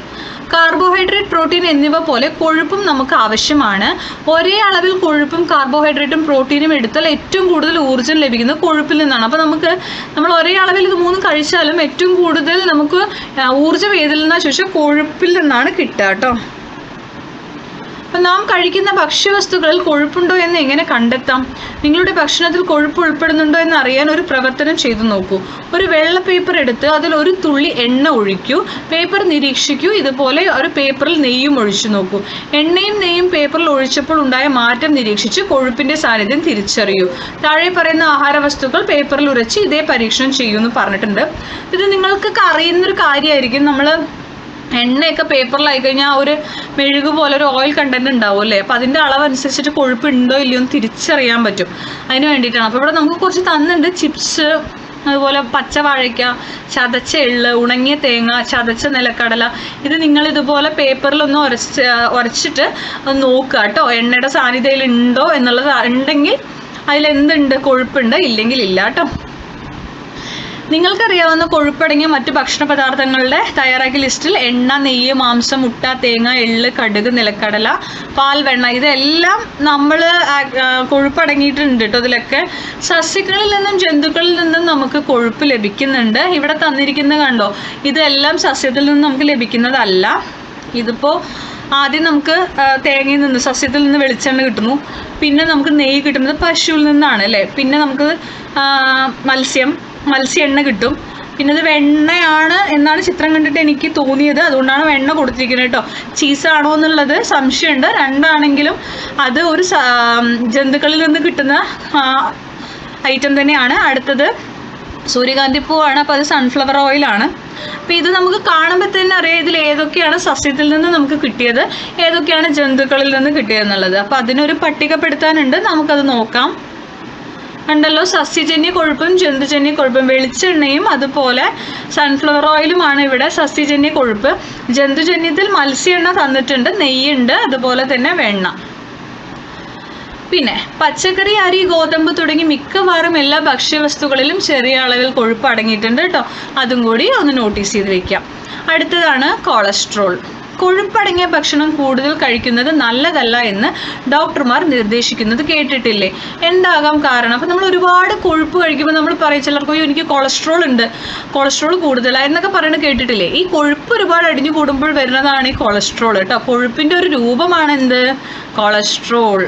കാർബോഹൈഡ്രേറ്റ്, പ്രോട്ടീൻ എന്നിവ പോലെ കൊഴുപ്പും നമുക്ക് ആവശ്യമാണ്. ഒരേ അളവിൽ കൊഴുപ്പും കാർബോഹൈഡ്രേറ്റും പ്രോട്ടീനും എടുത്താൽ ഏറ്റവും കൂടുതൽ ഊർജ്ജം ലഭിക്കുന്നത് കൊഴുപ്പിൽ നിന്നാണ്. അപ്പോൾ നമ്മൾ ഒരേ അളവിൽ ഇത് മൂന്നും കഴിച്ചാലും ഏറ്റവും കൂടുതൽ നമുക്ക് ഊർജ്ജം ഏതിൽ നിന്നാണ് ചോദിച്ചാൽ കൊഴുപ്പിൽ നിന്നാണ് കിട്ടുക കേട്ടോ. അപ്പം നാം കഴിക്കുന്ന ഭക്ഷ്യവസ്തുക്കളിൽ കൊഴുപ്പുണ്ടോ എന്ന് എങ്ങനെ കണ്ടെത്താം? നിങ്ങളുടെ ഭക്ഷണത്തിൽ കൊഴുപ്പ് ഉൾപ്പെടുന്നുണ്ടോ എന്ന് അറിയാൻ ഒരു പ്രവർത്തനം ചെയ്തു നോക്കൂ. ഒരു വെള്ള പേപ്പർ എടുത്ത് അതിൽ ഒരു തുള്ളി എണ്ണ ഒഴിക്കൂ. പേപ്പർ നിരീക്ഷിക്കൂ. ഇതുപോലെ ഒരു പേപ്പറിൽ നെയ്യും ഒഴിച്ചു നോക്കൂ. എണ്ണയും നെയ്യും പേപ്പറിൽ ഒഴിച്ചപ്പോൾ ഉണ്ടായ മാറ്റം നിരീക്ഷിച്ച് കൊഴുപ്പിന്റെ സാന്നിധ്യം തിരിച്ചറിയൂ. താഴെ പറയുന്ന ആഹാര വസ്തുക്കൾ പേപ്പറിൽ ഉരച്ച് ഇതേ പരീക്ഷണം ചെയ്യൂ എന്ന് പറഞ്ഞിട്ടുണ്ട്. ഇത് നിങ്ങൾക്കൊക്കെ അറിയുന്നൊരു കാര്യമായിരിക്കും. നമ്മൾ എണ്ണയൊക്കെ പേപ്പറിലായി കഴിഞ്ഞാൽ ഒരു മെഴുക് പോലെ ഒരു ഓയിൽ കണ്ടന്റ് ഉണ്ടാവും അല്ലേ? അപ്പം അതിൻ്റെ അളവനുസരിച്ചിട്ട് കൊഴുപ്പ് ഉണ്ടോ ഇല്ലയോ എന്ന് തിരിച്ചറിയാൻ പറ്റും. അതിന് വേണ്ടിയിട്ടാണ്. അപ്പോൾ ഇവിടെ നമുക്ക് കുറച്ച് തന്നിട്ടുണ്ട്. ചിപ്സ്, അതുപോലെ പച്ച വാഴയ്ക്ക, ചതച്ച എള്ള്, ഉണങ്ങിയ തേങ്ങ, ചതച്ച നിലക്കടല. ഇത് നിങ്ങൾ ഇതുപോലെ പേപ്പറിലൊന്ന് ഉരച്ചിട്ട് ഒന്ന് നോക്കുക കേട്ടോ. എണ്ണയുടെ സാന്നിധ്യത്തിൽ ഉണ്ടോ എന്നുള്ളത് ഉണ്ടെങ്കിൽ അതിലെന്തുണ്ട്, കൊഴുപ്പുണ്ട്, ഇല്ലെങ്കിൽ ഇല്ല കേട്ടോ. നിങ്ങൾക്കറിയാവുന്ന കൊഴുപ്പടങ്ങിയ മറ്റു ഭക്ഷണ പദാർത്ഥങ്ങളുടെ തയ്യാറാക്കിയ ലിസ്റ്റിൽ എണ്ണ, നെയ്യ്, മാംസം, മുട്ട, തേങ്ങ, എള്ള്, കടുക്, നിലക്കടല, പാൽ, വെണ്ണ ഇതെല്ലാം നമ്മൾ കൊഴുപ്പടങ്ങിയിട്ടുണ്ട് കേട്ടോ. ഇതിലൊക്കെ സസ്യങ്ങളിൽ നിന്നും ജന്തുക്കളിൽ നിന്നും നമുക്ക് കൊഴുപ്പ് ലഭിക്കുന്നുണ്ട്. ഇവിടെ തന്നിരിക്കുന്നത് കണ്ടോ, ഇതെല്ലാം സസ്യത്തിൽ നിന്ന് നമുക്ക് ലഭിക്കുന്നതല്ല. ഇതിപ്പോൾ ആദ്യം നമുക്ക് തേങ്ങയിൽ നിന്ന്, സസ്യത്തിൽ നിന്ന് വെളിച്ചെണ്ണ കിട്ടുന്നു. പിന്നെ നമുക്ക് നെയ്യ് കിട്ടുന്നത് പശുവിൽ നിന്നാണ് അല്ലേ? പിന്നെ നമുക്ക് മത്സ്യ എണ്ണ കിട്ടും. പിന്നെ ഇത് വെണ്ണയാണ് എന്നാണ് ചിത്രം കണ്ടിട്ട് എനിക്ക് തോന്നിയത്, അതുകൊണ്ടാണ് വെണ്ണ കൊടുത്തിരിക്കുന്നത് കേട്ടോ. ചീസാണോ എന്നുള്ളത് സംശയമുണ്ട്. രണ്ടാണെങ്കിലും അത് ഒരു ജന്തുക്കളിൽ നിന്ന് കിട്ടുന്ന ഐറ്റം തന്നെയാണ്. അടുത്തത് സൂര്യകാന്തിപ്പൂവാണ്. അപ്പോൾ അത് സൺഫ്ലവർ ഓയിലാണ്. അപ്പോൾ ഇത് നമുക്ക് കാണുമ്പോൾ തന്നെ അറിയാം ഇതിൽ ഏതൊക്കെയാണ് സസ്യത്തിൽ നിന്ന് നമുക്ക് കിട്ടിയത്, ഏതൊക്കെയാണ് ജന്തുക്കളിൽ നിന്ന് കിട്ടിയതെന്നുള്ളത്. അപ്പോൾ അതിനൊരു പട്ടികപ്പെടുത്താനുണ്ട്, നമുക്കത് നോക്കാം. കണ്ടല്ലോ, സസ്യജന്യ കൊഴുപ്പും ജന്തുജന്യ കൊഴുപ്പും. വെളിച്ചെണ്ണയും അതുപോലെ സൺഫ്ലവർ ഓയിലുമാണ് ഇവിടെ സസ്യജന്യ കൊഴുപ്പ്. ജന്തുജന്യത്തിൽ മത്സ്യ എണ്ണ തന്നിട്ടുണ്ട്, നെയ്യുണ്ട്, അതുപോലെ തന്നെ വെണ്ണ. പിന്നെ പച്ചക്കറി, അരി, ഗോതമ്പ് തുടങ്ങി മിക്കവാറും എല്ലാ ഭക്ഷ്യവസ്തുക്കളിലും ചെറിയ അളവിൽ കൊഴുപ്പ് അടങ്ങിയിട്ടുണ്ട് കേട്ടോ. അതും കൂടി ഒന്ന് നോട്ടീസ് ചെയ്ത് വെക്കാം. അടുത്തതാണ് കൊളസ്ട്രോൾ. കൊഴുപ്പടങ്ങിയ ഭക്ഷണം കൂടുതൽ കഴിക്കുന്നത് നല്ലതല്ല എന്ന് ഡോക്ടർമാർ നിർദ്ദേശിക്കുന്നത് കേട്ടിട്ടില്ലേ? എന്താകാം കാരണം? അപ്പം നമ്മൾ ഒരുപാട് കൊഴുപ്പ് കഴിക്കുമ്പോൾ നമ്മൾ പറയും ചിലർക്ക് എനിക്ക് കൊളസ്ട്രോൾ ഉണ്ട്, കൊളസ്ട്രോൾ കൂടുതലാണ് എന്നൊക്കെ പറയുന്നത് കേട്ടിട്ടില്ലേ? ഈ കൊഴുപ്പ് ഒരുപാട് അടിഞ്ഞു കൂടുമ്പോൾ വരുന്നതാണ് ഈ കൊളസ്ട്രോൾ കേട്ടോ. കൊഴുപ്പിൻ്റെ ഒരു രൂപമാണ് എന്ത്? കൊളസ്ട്രോൾ.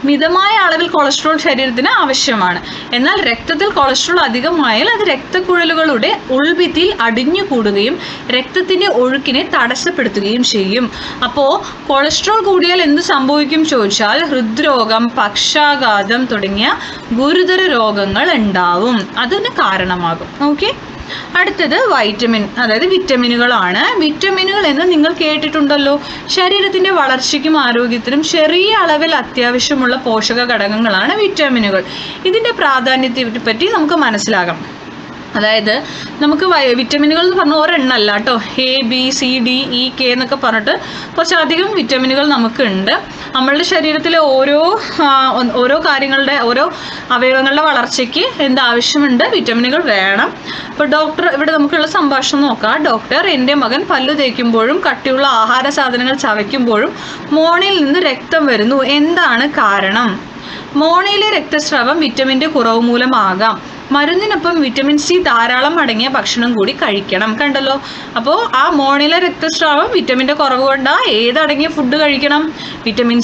മിതമായ അളവിൽ കൊളസ്ട്രോൾ ശരീരത്തിന് ആവശ്യമാണ്. എന്നാൽ രക്തത്തിൽ കൊളസ്ട്രോൾ അധികമായാൽ അത് രക്തക്കുഴലുകളുടെ ഉൾഭിത്തിയിൽ അടിഞ്ഞുകൂടുകയും രക്തത്തിൻ്റെ ഒഴുക്കിനെ തടസ്സപ്പെടുത്തുകയും ചെയ്യും. അപ്പോൾ കൊളസ്ട്രോൾ കൂടിയാൽ എന്ത് സംഭവിക്കും ചോദിച്ചാൽ ഹൃദ്രോഗം, പക്ഷാഘാതം തുടങ്ങിയ ഗുരുതര രോഗങ്ങൾ ഉണ്ടാവും. അതിന് കാരണമാകും. ഓക്കെ, അടുത്തത് വൈറ്റമിൻ, അതായത് വിറ്റമിനുകളാണ്. വിറ്റമിനുകൾ എന്ന് നിങ്ങൾ കേട്ടിട്ടുണ്ടല്ലോ. ശരീരത്തിൻ്റെ വളർച്ചയ്ക്കും ആരോഗ്യത്തിനും ചെറിയ അളവിൽ അത്യാവശ്യമുള്ള പോഷക ഘടകങ്ങളാണ് വിറ്റമിനുകൾ. ഇതിൻ്റെ പ്രാധാന്യത്തെ പറ്റി നമുക്ക് മനസ്സിലാകാം. അതായത് നമുക്ക് വിറ്റമിനുകൾ എന്ന് പറഞ്ഞാൽ ഒരെണ്ണമല്ല കേട്ടോ. A, B, C, D, E, K എന്നൊക്കെ പറഞ്ഞിട്ട് കുറച്ചധികം വിറ്റമിനുകൾ നമുക്കുണ്ട്. നമ്മളുടെ ശരീരത്തിലെ ഓരോ കാര്യങ്ങളുടെ, ഓരോ അവയവങ്ങളുടെ വളർച്ചയ്ക്ക് എന്താവശ്യമുണ്ട്? വിറ്റമിനുകൾ വേണം. അപ്പോൾ ഡോക്ടർ, ഇവിടെ നമുക്കുള്ള സംഭാഷണം നോക്കാം. ഡോക്ടർ, എൻ്റെ മകൻ പല്ലു തേക്കുമ്പോഴും കട്ടിയുള്ള ആഹാര സാധനങ്ങൾ ചവയ്ക്കുമ്പോഴും മോണയിൽ നിന്ന് രക്തം വരുന്നു. എന്താണ് കാരണം? മോണയിലെ രക്തസ്രാവം വിറ്റമിൻ്റെ കുറവ് മൂലമാകാം. മരുന്നിനൊപ്പം വിറ്റമിൻ സി ധാരാളം അടങ്ങിയ ഭക്ഷണം കൂടി കഴിക്കണം. കണ്ടല്ലോ, അപ്പോൾ ആ മോണയിലെ രക്തസ്രാവം വിറ്റമിൻ്റെ കുറവ് കൊണ്ടാ ഏതടങ്ങിയ ഫുഡ് കഴിക്കണം? വിറ്റമിൻ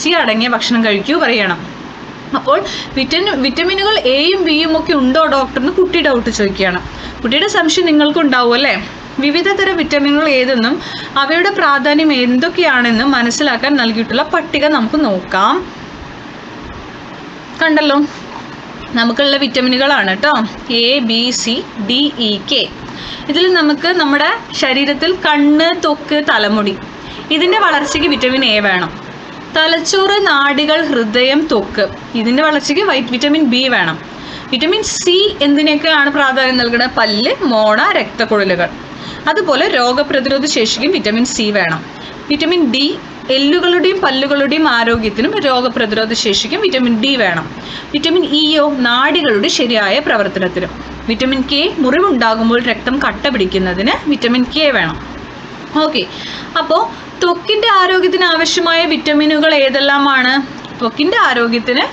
സി അടങ്ങിയ ഭക്ഷണം കഴിക്കൂ പറയണം. അപ്പോൾ വിറ്റമിനുകൾ എയും ബിയും ഒക്കെ ഉണ്ടോ ഡോക്ടറിന് കുട്ടി ഡൗട്ട് ചോദിക്കുകയാണ്. കുട്ടിയുടെ സംശയം നിങ്ങൾക്കുണ്ടാവും അല്ലേ? വിവിധ തരം വിറ്റമിനുകൾ ഏതെന്നും അവയുടെ പ്രാധാന്യം എന്തൊക്കെയാണെന്നും മനസ്സിലാക്കാൻ നൽകിയിട്ടുള്ള പട്ടിക നമുക്ക് നോക്കാം. കണ്ടല്ലോ, നമുക്കുള്ള വിറ്റമിനുകളാണ് കേട്ടോ. A, B, C, D, E, K. ഇതിൽ നമുക്ക് നമ്മുടെ ശരീരത്തിൽ കണ്ണ്, ത്വക്ക്, തലമുടി ഇതിൻ്റെ വളർച്ചയ്ക്ക് വിറ്റമിൻ A വേണം. തലച്ചോറ്, നാഡികൾ, ഹൃദയം, ത്വക്ക് ഇതിൻ്റെ വളർച്ചയ്ക്ക് വിറ്റമിൻ B വേണം. വിറ്റമിൻ C എന്തിനൊക്കെയാണ് പ്രാധാന്യം നൽകുന്നത്? പല്ല്, മോണ, രക്തക്കുഴലുകൾ. അതുപോലെ രോഗപ്രതിരോധ ശേഷിക്കും വിറ്റമിൻ C വേണം. വിറ്റമിൻ D എല്ലുകളുടെയും പല്ലുകളുടെയും ആരോഗ്യത്തിനും രോഗപ്രതിരോധ ശേഷിക്കും വിറ്റമിൻ ഡി വേണം. വിറ്റമിൻ ഇയോ നാഡികളുടെ ശരിയായ പ്രവർത്തനത്തിനും. വിറ്റമിൻ കെ മുറിവുണ്ടാകുമ്പോൾ രക്തം കട്ട പിടിക്കുന്നതിന് വിറ്റമിൻ കെ വേണം. ഓക്കെ, അപ്പോൾ ത്വക്കിൻ്റെ ആരോഗ്യത്തിന് ആവശ്യമായ വിറ്റമിനുകൾ ഏതെല്ലാമാണ്? ത്വക്കിൻ്റെ ആരോഗ്യത്തിന്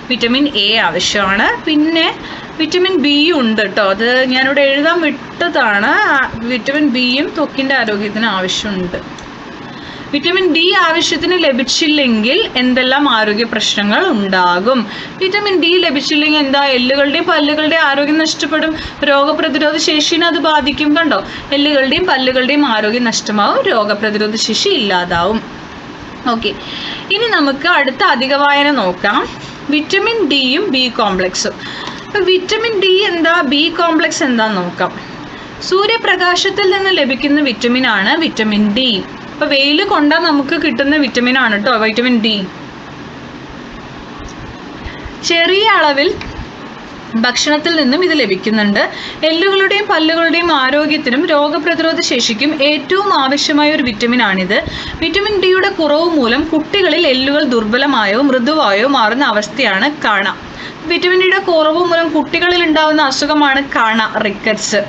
വിറ്റമിൻ എ ആവശ്യമാണ്. പിന്നെ വിറ്റമിൻ ബിയും ഉണ്ട് കേട്ടോ, അത് ഞാനിവിടെ എഴുതാൻ വിട്ടതാണ്. വിറ്റമിൻ ബിയും ത്വക്കിൻ്റെ ആരോഗ്യത്തിന് ആവശ്യമുണ്ട്. വിറ്റമിൻ ഡി ആവശ്യത്തിന് ലഭിച്ചില്ലെങ്കിൽ എന്തെല്ലാം ആരോഗ്യ പ്രശ്നങ്ങൾ ഉണ്ടാകും? വിറ്റമിൻ ഡി ലഭിച്ചില്ലെങ്കിൽ എന്താ? എല്ലുകളുടെയും പല്ലുകളുടെയും ആരോഗ്യം നഷ്ടപ്പെടും, രോഗപ്രതിരോധ ശേഷിനെ അത് ബാധിക്കും. കണ്ടോ, എല്ലുകളുടെയും പല്ലുകളുടെയും ആരോഗ്യം നഷ്ടമാവും, രോഗപ്രതിരോധ ശേഷി ഇല്ലാതാവും. ഓക്കെ, ഇനി നമുക്ക് അടുത്ത അധിക വായന നോക്കാം. വിറ്റമിൻ ഡിയും ബി കോംപ്ലക്സും. അപ്പോൾ വിറ്റമിൻ ഡി എന്താ, ബി കോംപ്ലക്സ് എന്താന്ന് നോക്കാം. സൂര്യപ്രകാശത്തിൽ നിന്ന് ലഭിക്കുന്ന വിറ്റമിനാണ് വിറ്റമിൻ ഡി. അപ്പോൾ വെയിൽ കൊണ്ടാൽ നമുക്ക് കിട്ടുന്ന വിറ്റമിൻ ആണ് കേട്ടോ വൈറ്റമിൻ ഡി. ചെറിയ അളവിൽ ഭക്ഷണത്തിൽ നിന്നും ഇത് ലഭിക്കുന്നുണ്ട്. എല്ലുകളുടെയും പല്ലുകളുടെയും ആരോഗ്യത്തിനും രോഗപ്രതിരോധ ശേഷിക്കും ഏറ്റവും ആവശ്യമായ ഒരു വിറ്റമിനാണിത്. വിറ്റമിൻ ഡിയുടെ കുറവ് മൂലം കുട്ടികളിൽ എല്ലുകൾ ദുർബലമായോ മൃദുവായോ മാറുന്ന അവസ്ഥയാണ് കാണ. വിറ്റമിൻ ഡിയുടെ കുറവ് മൂലം കുട്ടികളിൽ ഉണ്ടാകുന്ന അസുഖമാണ് കാണ, റിക്കറ്റ്സ്.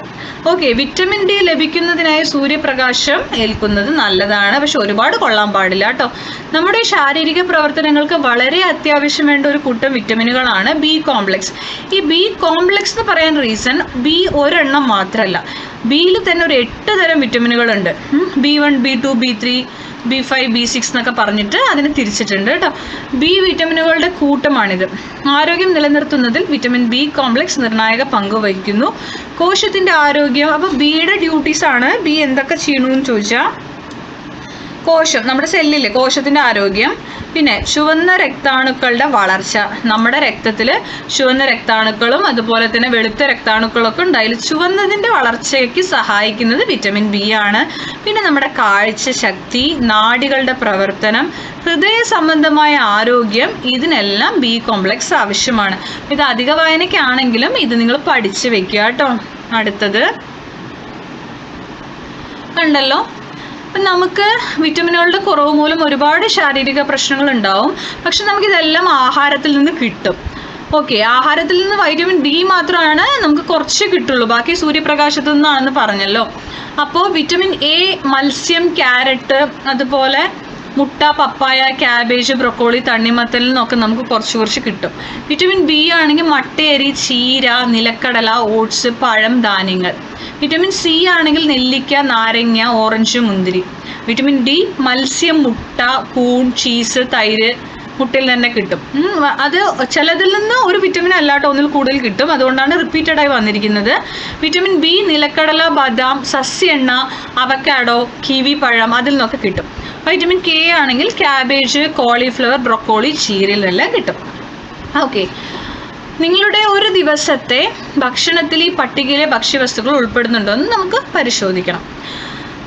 ഓക്കെ, വിറ്റമിൻ ഡി ലഭിക്കുന്നതിനായി സൂര്യപ്രകാശം ഏൽക്കുന്നത് നല്ലതാണ്, പക്ഷെ ഒരുപാട് കൊള്ളാൻ പാടില്ല കേട്ടോ. നമ്മുടെ ശാരീരിക പ്രവർത്തനങ്ങൾക്ക് വളരെ അത്യാവശ്യം വേണ്ട ഒരു കൂട്ടം വിറ്റമിനുകളാണ് ബി കോംപ്ലക്സ്. ഈ ബി കോംപ്ലക്സ് എന്ന് പറയാൻ റീസൺ ബി ഒരെണ്ണം മാത്രമല്ല, ബിയിൽ തന്നെ ഒരു 8 തരം വിറ്റമിനുകളുണ്ട്. B1, B2, B3, B5, B6 എന്നൊക്കെ പറഞ്ഞിട്ട് അതിനെ തിരിച്ചിട്ടുണ്ട് കേട്ടോ. ബി വിറ്റമിനുകളുടെ കൂട്ടമാണിത്. ആരോഗ്യം നിലനിർത്തുന്നതിൽ വിറ്റമിൻ ബി കോംപ്ലക്സ് നിർണായക പങ്ക് വഹിക്കുന്നു. കോശത്തിൻ്റെ ആരോഗ്യം, അപ്പോൾ ബിയുടെ ഡ്യൂട്ടീസാണ്. ബി എന്തൊക്കെ ചെയ്യണമെന്ന് ചോദിച്ചാൽ, കോശം, നമ്മുടെ സെല്ലിലെ കോശത്തിൻ്റെ ആരോഗ്യം, പിന്നെ ചുവന്ന രക്താണുക്കളുടെ വളർച്ച. നമ്മുടെ രക്തത്തിൽ ചുവന്ന രക്താണുക്കളും അതുപോലെ തന്നെ വെളുത്ത രക്താണുക്കളൊക്കെ ഉണ്ട്. അതിൽ ചുവന്നതിൻ്റെ വളർച്ചയ്ക്ക് സഹായിക്കുന്നത് വിറ്റമിൻ ബി ആണ്. പിന്നെ നമ്മുടെ കാഴ്ച ശക്തി, നാഡികളുടെ പ്രവർത്തനം, ഹൃദയ സംബന്ധമായ ആരോഗ്യം, ഇതിനെല്ലാം ബി കോംപ്ലക്സ് ആവശ്യമാണ്. ഇത് അധിക വായനയ്ക്കാണെങ്കിലും ഇത് നിങ്ങൾ പഠിച്ചു വെക്കുക കേട്ടോ. അടുത്തത് കണ്ടല്ലോ, നമുക്ക് വിറ്റമിനുകളുടെ കുറവ് മൂലം ഒരുപാട് ശാരീരിക പ്രശ്നങ്ങൾ ഉണ്ടാവും, പക്ഷെ നമുക്കിതെല്ലാം ആഹാരത്തിൽ നിന്ന് കിട്ടും. ഓക്കെ, ആഹാരത്തിൽ നിന്ന് വൈറ്റമിൻ ഡി മാത്രമാണ് നമുക്ക് കുറച്ച് കിട്ടുള്ളൂ, ബാക്കി സൂര്യപ്രകാശത്തു നിന്നാണെന്ന് പറഞ്ഞല്ലോ. അപ്പോൾ വിറ്റമിൻ എ മത്സ്യം, ക്യാരറ്റ്, അതുപോലെ മുട്ട, പപ്പായ, ക്യാബേജ്, ബ്രൊക്കോളി, തണ്ണിമത്തലിൽ നിന്നൊക്കെ നമുക്ക് കുറച്ച് കിട്ടും. വിറ്റമിൻ ബി ആണെങ്കിൽ മട്ടയരി, ചീര, നിലക്കടല, ഓട്സ്, പഴം, ധാന്യങ്ങൾ. വിറ്റമിൻ സി ആണെങ്കിൽ നെല്ലിക്ക, നാരങ്ങ, ഓറഞ്ച്, മുന്തിരി. വിറ്റമിൻ ഡി മത്സ്യം, മുട്ട, കൂൺ, ചീസ്, തൈര്, മുട്ടയിൽ തന്നെ കിട്ടും. അത് ചിലതിൽ നിന്ന് ഒരു വിറ്റമിൻ അല്ലാട്ടോ ഒന്നിൽ കൂടുതൽ കിട്ടും, അതുകൊണ്ടാണ് റിപ്പീറ്റഡായി വന്നിരിക്കുന്നത്. വിറ്റമിൻ ബി നിലക്കടല, ബദാം, സസ്യ എണ്ണ, അവക്കാഡോ, കിവി പഴം, അതിൽ നിന്നൊക്കെ കിട്ടും. വൈറ്റമിൻ കെ ആണെങ്കിൽ ക്യാബേജ്, കോളിഫ്ലവർ, ബ്രൊക്കോളി, ചീരയിൽ നിന്നെല്ലാം കിട്ടും. ഓക്കെ, നിങ്ങളുടെ ഒരു ദിവസത്തെ ഭക്ഷണത്തിൽ ഈ പട്ടികയിലെ ഭക്ഷ്യവസ്തുക്കൾ ഉൾപ്പെടുന്നുണ്ടോ എന്ന് നമുക്ക് പരിശോധിക്കണം.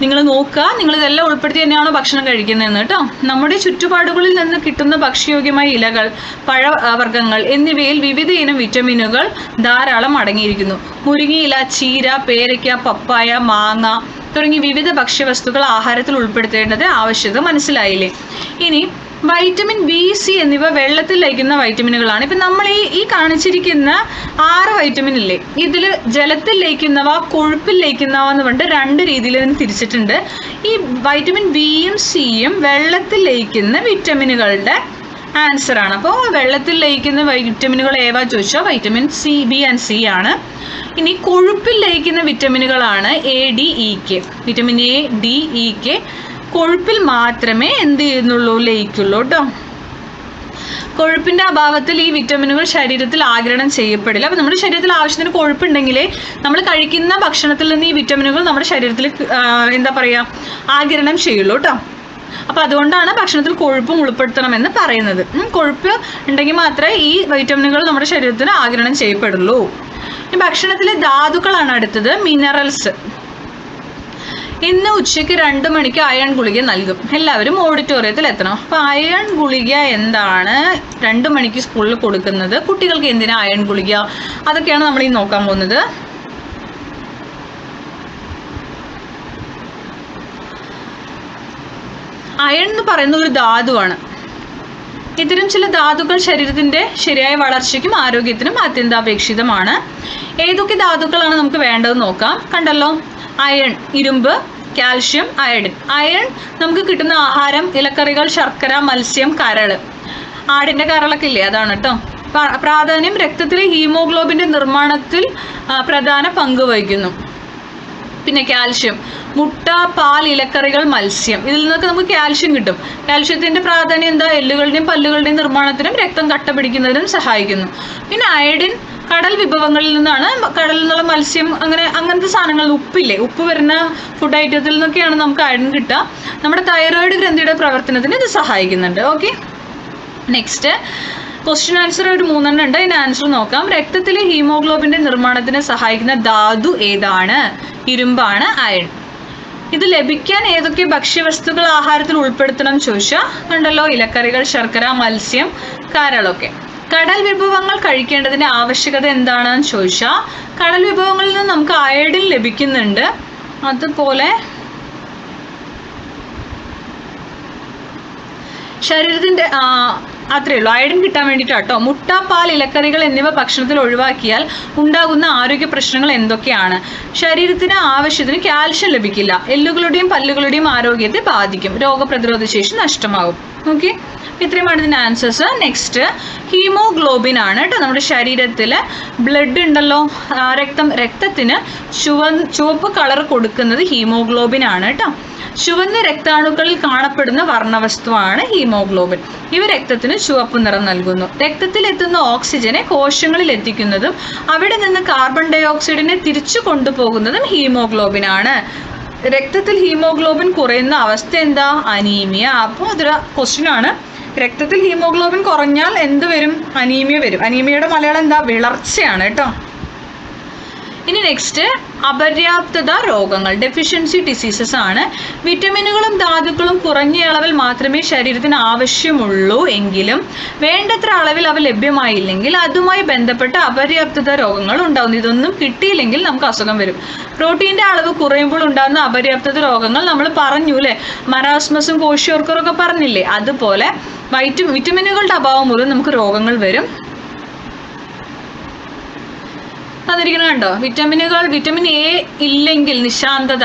നിങ്ങൾ നോക്കുക, നിങ്ങളിതെല്ലാം ഉൾപ്പെടുത്തി തന്നെയാണോ ഭക്ഷണം കഴിക്കുന്നതെന്ന് കേട്ടോ. നമ്മുടെ ചുറ്റുപാടുകളിൽ നിന്ന് കിട്ടുന്ന ഭക്ഷ്യയോഗ്യമായ ഇലകൾ, പഴവർഗ്ഗങ്ങൾ എന്നിവയിൽ വിവിധ ഇനം വിറ്റമിനുകൾ ധാരാളം അടങ്ങിയിരിക്കുന്നു. മുരിങ്ങയില, ചീര, പേരയ്ക്ക, പപ്പായ, മാങ്ങ തുടങ്ങി വിവിധ ഭക്ഷ്യവസ്തുക്കൾ ആഹാരത്തിൽ ഉൾപ്പെടുത്തേണ്ടത് ആവശ്യകത മനസ്സിലായില്ലേ? ഇനി വൈറ്റമിൻ ബി, സി എന്നിവ വെള്ളത്തിൽ ലയിക്കുന്ന വൈറ്റമിനുകളാണ്. ഇപ്പം നമ്മൾ ഈ കാണിച്ചിരിക്കുന്ന 6 വൈറ്റമിൻ ഇല്ലേ, ഇതിൽ ജലത്തിൽ ലയിക്കുന്നവ, കൊഴുപ്പിൽ ലയിക്കുന്നവ എന്ന് പറഞ്ഞിട്ട് 2 രീതിയിൽ ഇതിന് തിരിച്ചിട്ടുണ്ട്. ഈ വൈറ്റമിൻ ബിയും സിയും വെള്ളത്തിൽ ലയിക്കുന്ന വിറ്റമിനുകളുടെ ആൻസറാണ്. അപ്പോൾ വെള്ളത്തിൽ ലയിക്കുന്ന വൈറ്റമിനുകൾ ഏവാ ചോദിച്ചാൽ vitamin C, B and C ആണ്. ഇനി കൊഴുപ്പിൽ ലയിക്കുന്ന വിറ്റമിനുകളാണ് A, D, E, K. Vitamin A, D, E, K കൊഴുപ്പിൽ മാത്രമേ എന്ത് ചെയ്യുന്നുള്ളൂ, ലയിക്കുള്ളൂ കേട്ടോ. കൊഴുപ്പിൻ്റെ അഭാവത്തിൽ ഈ വിറ്റമിനുകൾ ശരീരത്തിൽ ആഗിരണം ചെയ്യപ്പെടില്ല. അപ്പോൾ നമ്മുടെ ശരീരത്തിൽ ആവശ്യത്തിന് കൊഴുപ്പുണ്ടെങ്കിലേ നമ്മൾ കഴിക്കുന്ന ഭക്ഷണത്തിൽ നിന്ന് ഈ വിറ്റമിനുകൾ നമ്മുടെ ശരീരത്തിൽ എന്താ പറയുക, ആഗിരണം ചെയ്യുള്ളൂ കേട്ടോ. അപ്പോൾ അതുകൊണ്ടാണ് ഭക്ഷണത്തിൽ കൊഴുപ്പും ഉൾപ്പെടുത്തണമെന്ന് പറയുന്നത്. കൊഴുപ്പ് ഉണ്ടെങ്കിൽ മാത്രമേ ഈ വൈറ്റമിനുകൾ നമ്മുടെ ശരീരത്തിന് ആഗിരണം ചെയ്യപ്പെടുള്ളൂ. ഈ ഭക്ഷണത്തിലെ ധാതുക്കളാണ് അടുത്തത്, മിനറൽസ്. ഇന്ന് ഉച്ചയ്ക്ക് 2 മണിക്ക് അയൺ ഗുളിക നൽകും. എല്ലാവരും ഓഡിറ്റോറിയത്തിൽ എത്തണം. അപ്പോൾ അയൺ ഗുളിക എന്താണ് 2 മണിക്ക് സ്കൂളിൽ കൊടുക്കുന്നത്? കുട്ടികൾക്ക് എന്തിനാ അയൺ ഗുളിക? അതൊക്കെയാണ് നമ്മൾ ഈ നോക്കാൻ പോകുന്നത്. അയൺ എന്ന് പറയുന്ന ഒരു ധാതുവാണ്. ഇത്തരം ചില ധാതുക്കൾ ശരീരത്തിൻ്റെ ശരിയായ വളർച്ചയ്ക്കും ആരോഗ്യത്തിനും അത്യന്താപേക്ഷിതമാണ്. ഏതൊക്കെ ധാതുക്കളാണ് നമുക്ക് വേണ്ടതെന്ന് നോക്കാം. കണ്ടല്ലോ, അയൺ, ഇരുമ്പ്, കാൽഷ്യം, അയഡിൻ. അയൺ നമുക്ക് കിട്ടുന്ന ആഹാരം ഇലക്കറികൾ, ശർക്കര, മത്സ്യം, കരൾ. ആടിൻ്റെ കരളൊക്കെ ഇല്ലേ, അതാണ് കേട്ടോ. പ്രാധാന്യം രക്തത്തിലെ ഹീമോഗ്ലോബിൻ്റെ നിർമ്മാണത്തിൽ പ്രധാന പങ്ക് വഹിക്കുന്നു. പിന്നെ കാൽഷ്യം, മുട്ട, പാൽ, ഇലക്കറികൾ, മത്സ്യം, ഇതിൽ നിന്നൊക്കെ നമുക്ക് കാൽഷ്യം കിട്ടും. കാൽഷ്യത്തിൻ്റെ പ്രാധാന്യം എന്താ? എല്ലുകളുടെയും പല്ലുകളുടെയും നിർമ്മാണത്തിനും രക്തം കട്ട പിടിക്കുന്നതിനും സഹായിക്കുന്നു. പിന്നെ അയഡിൻ കടൽ വിഭവങ്ങളിൽ നിന്നാണ്, കടലിൽ നിന്നുള്ള മത്സ്യം, അങ്ങനത്തെ സാധനങ്ങൾ, ഉപ്പില്ലേ, ഉപ്പ് വരുന്ന ഫുഡ് ഐറ്റത്തിൽ നിന്നൊക്കെയാണ് നമുക്ക് അയഡിൻ കിട്ടുക. നമ്മുടെ തൈറോയിഡ് ഗ്രന്ഥിയുടെ പ്രവർത്തനത്തിന് ഇത് സഹായിക്കുന്നുണ്ട്. ഓക്കെ, നെക്സ്റ്റ് ക്വസ്റ്റ്യൻ ആൻസർ ഒരു 3 ഉണ്ട്. അതിൻ്റെ ആൻസർ നോക്കാം. രക്തത്തിലെ ഹീമോഗ്ലോബിൻ്റെ നിർമ്മാണത്തിന് സഹായിക്കുന്ന ധാതു ഏതാണ്? ഇരുമ്പാണ്, അയൺ. ഇത് ലഭിക്കാൻ ഏതൊക്കെ ഭക്ഷ്യവസ്തുക്കൾ ആഹാരത്തിൽ ഉൾപ്പെടുത്തണം ചോദിച്ചാൽ കണ്ടല്ലോ, ഇലക്കറികൾ, ശർക്കര, മത്സ്യം, കരളൊക്കെ. കടൽ വിഭവങ്ങൾ കഴിക്കേണ്ടതിൻ്റെ ആവശ്യകത എന്താണെന്ന് ചോദിച്ചാൽ കടൽ വിഭവങ്ങളിൽ നിന്ന് നമുക്ക് അയഡിൻ ലഭിക്കുന്നുണ്ട്. അതുപോലെ ശരീരത്തിൻ്റെ അത്രയേ ഉള്ളൂ, അയഡിൻ കിട്ടാൻ വേണ്ടിയിട്ടാട്ടോ. മുട്ട, പാൽ, ഇലക്കറികൾ എന്നിവ ഭക്ഷണത്തിൽ ഒഴിവാക്കിയാൽ ഉണ്ടാകുന്ന ആരോഗ്യ പ്രശ്നങ്ങൾ എന്തൊക്കെയാണ്? ശരീരത്തിന് ആവശ്യത്തിന് കാൽഷ്യം ലഭിക്കില്ല, എല്ലുകളുടെയും പല്ലുകളുടെയും ആരോഗ്യത്തെ ബാധിക്കും, രോഗപ്രതിരോധ ശേഷി നഷ്ടമാകും. ഓക്കെ, ഇത്രയുമാണ് ഇതിൻ്റെ ആൻസേഴ്സ്. നെക്സ്റ്റ് ഹീമോഗ്ലോബിൻ ആണ് കേട്ടോ. നമ്മുടെ ശരീരത്തിൽ ബ്ലഡ് ഉണ്ടല്ലോ, രക്തത്തിന് ചുവപ്പ് കളർ കൊടുക്കുന്നത് ഹീമോഗ്ലോബിൻ ആണ് കേട്ടോ. ചുവന്ന രക്താണുക്കളിൽ കാണപ്പെടുന്ന വർണ്ണവസ്തുവാണ് ഹീമോഗ്ലോബിൻ. ഇവ രക്തത്തിന് ചുവപ്പ് നിറം നൽകുന്നു. രക്തത്തിൽ എത്തുന്ന ഓക്സിജനെ കോശങ്ങളിൽ എത്തിക്കുന്നതും അവിടെ നിന്ന് കാർബൺ ഡൈ ഓക്സൈഡിനെ തിരിച്ചു കൊണ്ടുപോകുന്നതും ഹീമോഗ്ലോബിൻ ആണ്. രക്തത്തിൽ ഹീമോഗ്ലോബിൻ കുറയുന്ന അവസ്ഥ എന്താ? അനീമിയ. അപ്പോൾ അതൊരു ക്വസ്റ്റ്യൻ ആണ്. രക്തത്തിൽ ഹീമോഗ്ലോബിൻ കുറഞ്ഞാൽ എന്ത് വരും? അനീമിയ വരും. അനീമിയയുടെ മലയാളം എന്താ? വിളർച്ചയാണ് കേട്ടോ. ഇനി നെക്സ്റ്റ് അപര്യാപ്തത രോഗങ്ങൾ, ഡെഫിഷ്യൻസി ഡിസീസസ് ആണ്. വിറ്റമിനുകളും ധാതുക്കളും കുറഞ്ഞ അളവിൽ മാത്രമേ ശരീരത്തിന് ആവശ്യമുള്ളൂ എങ്കിലും വേണ്ടത്ര അളവിൽ അവ ലഭ്യമായില്ലെങ്കിൽ അതുമായി ബന്ധപ്പെട്ട അപര്യാപ്തത രോഗങ്ങൾ ഉണ്ടാകുന്നു. ഇതൊന്നും കിട്ടിയില്ലെങ്കിൽ നമുക്ക് അസുഖം വരും. പ്രോട്ടീൻ്റെ അളവ് കുറയുമ്പോൾ ഉണ്ടാകുന്ന അപര്യാപ്തത രോഗങ്ങൾ നമ്മൾ പറഞ്ഞു അല്ലേ, മറാസ്മസും കോശിയോർക്കറൊക്കെ പറഞ്ഞില്ലേ, അതുപോലെ വിറ്റമിനുകളുടെ അഭാവം മൂലം നമുക്ക് രോഗങ്ങൾ വരും. തന്നിരിക്കുന്നത് കണ്ടോ, വിറ്റമിൻ എ ഇല്ലെങ്കിൽ നിശാന്തത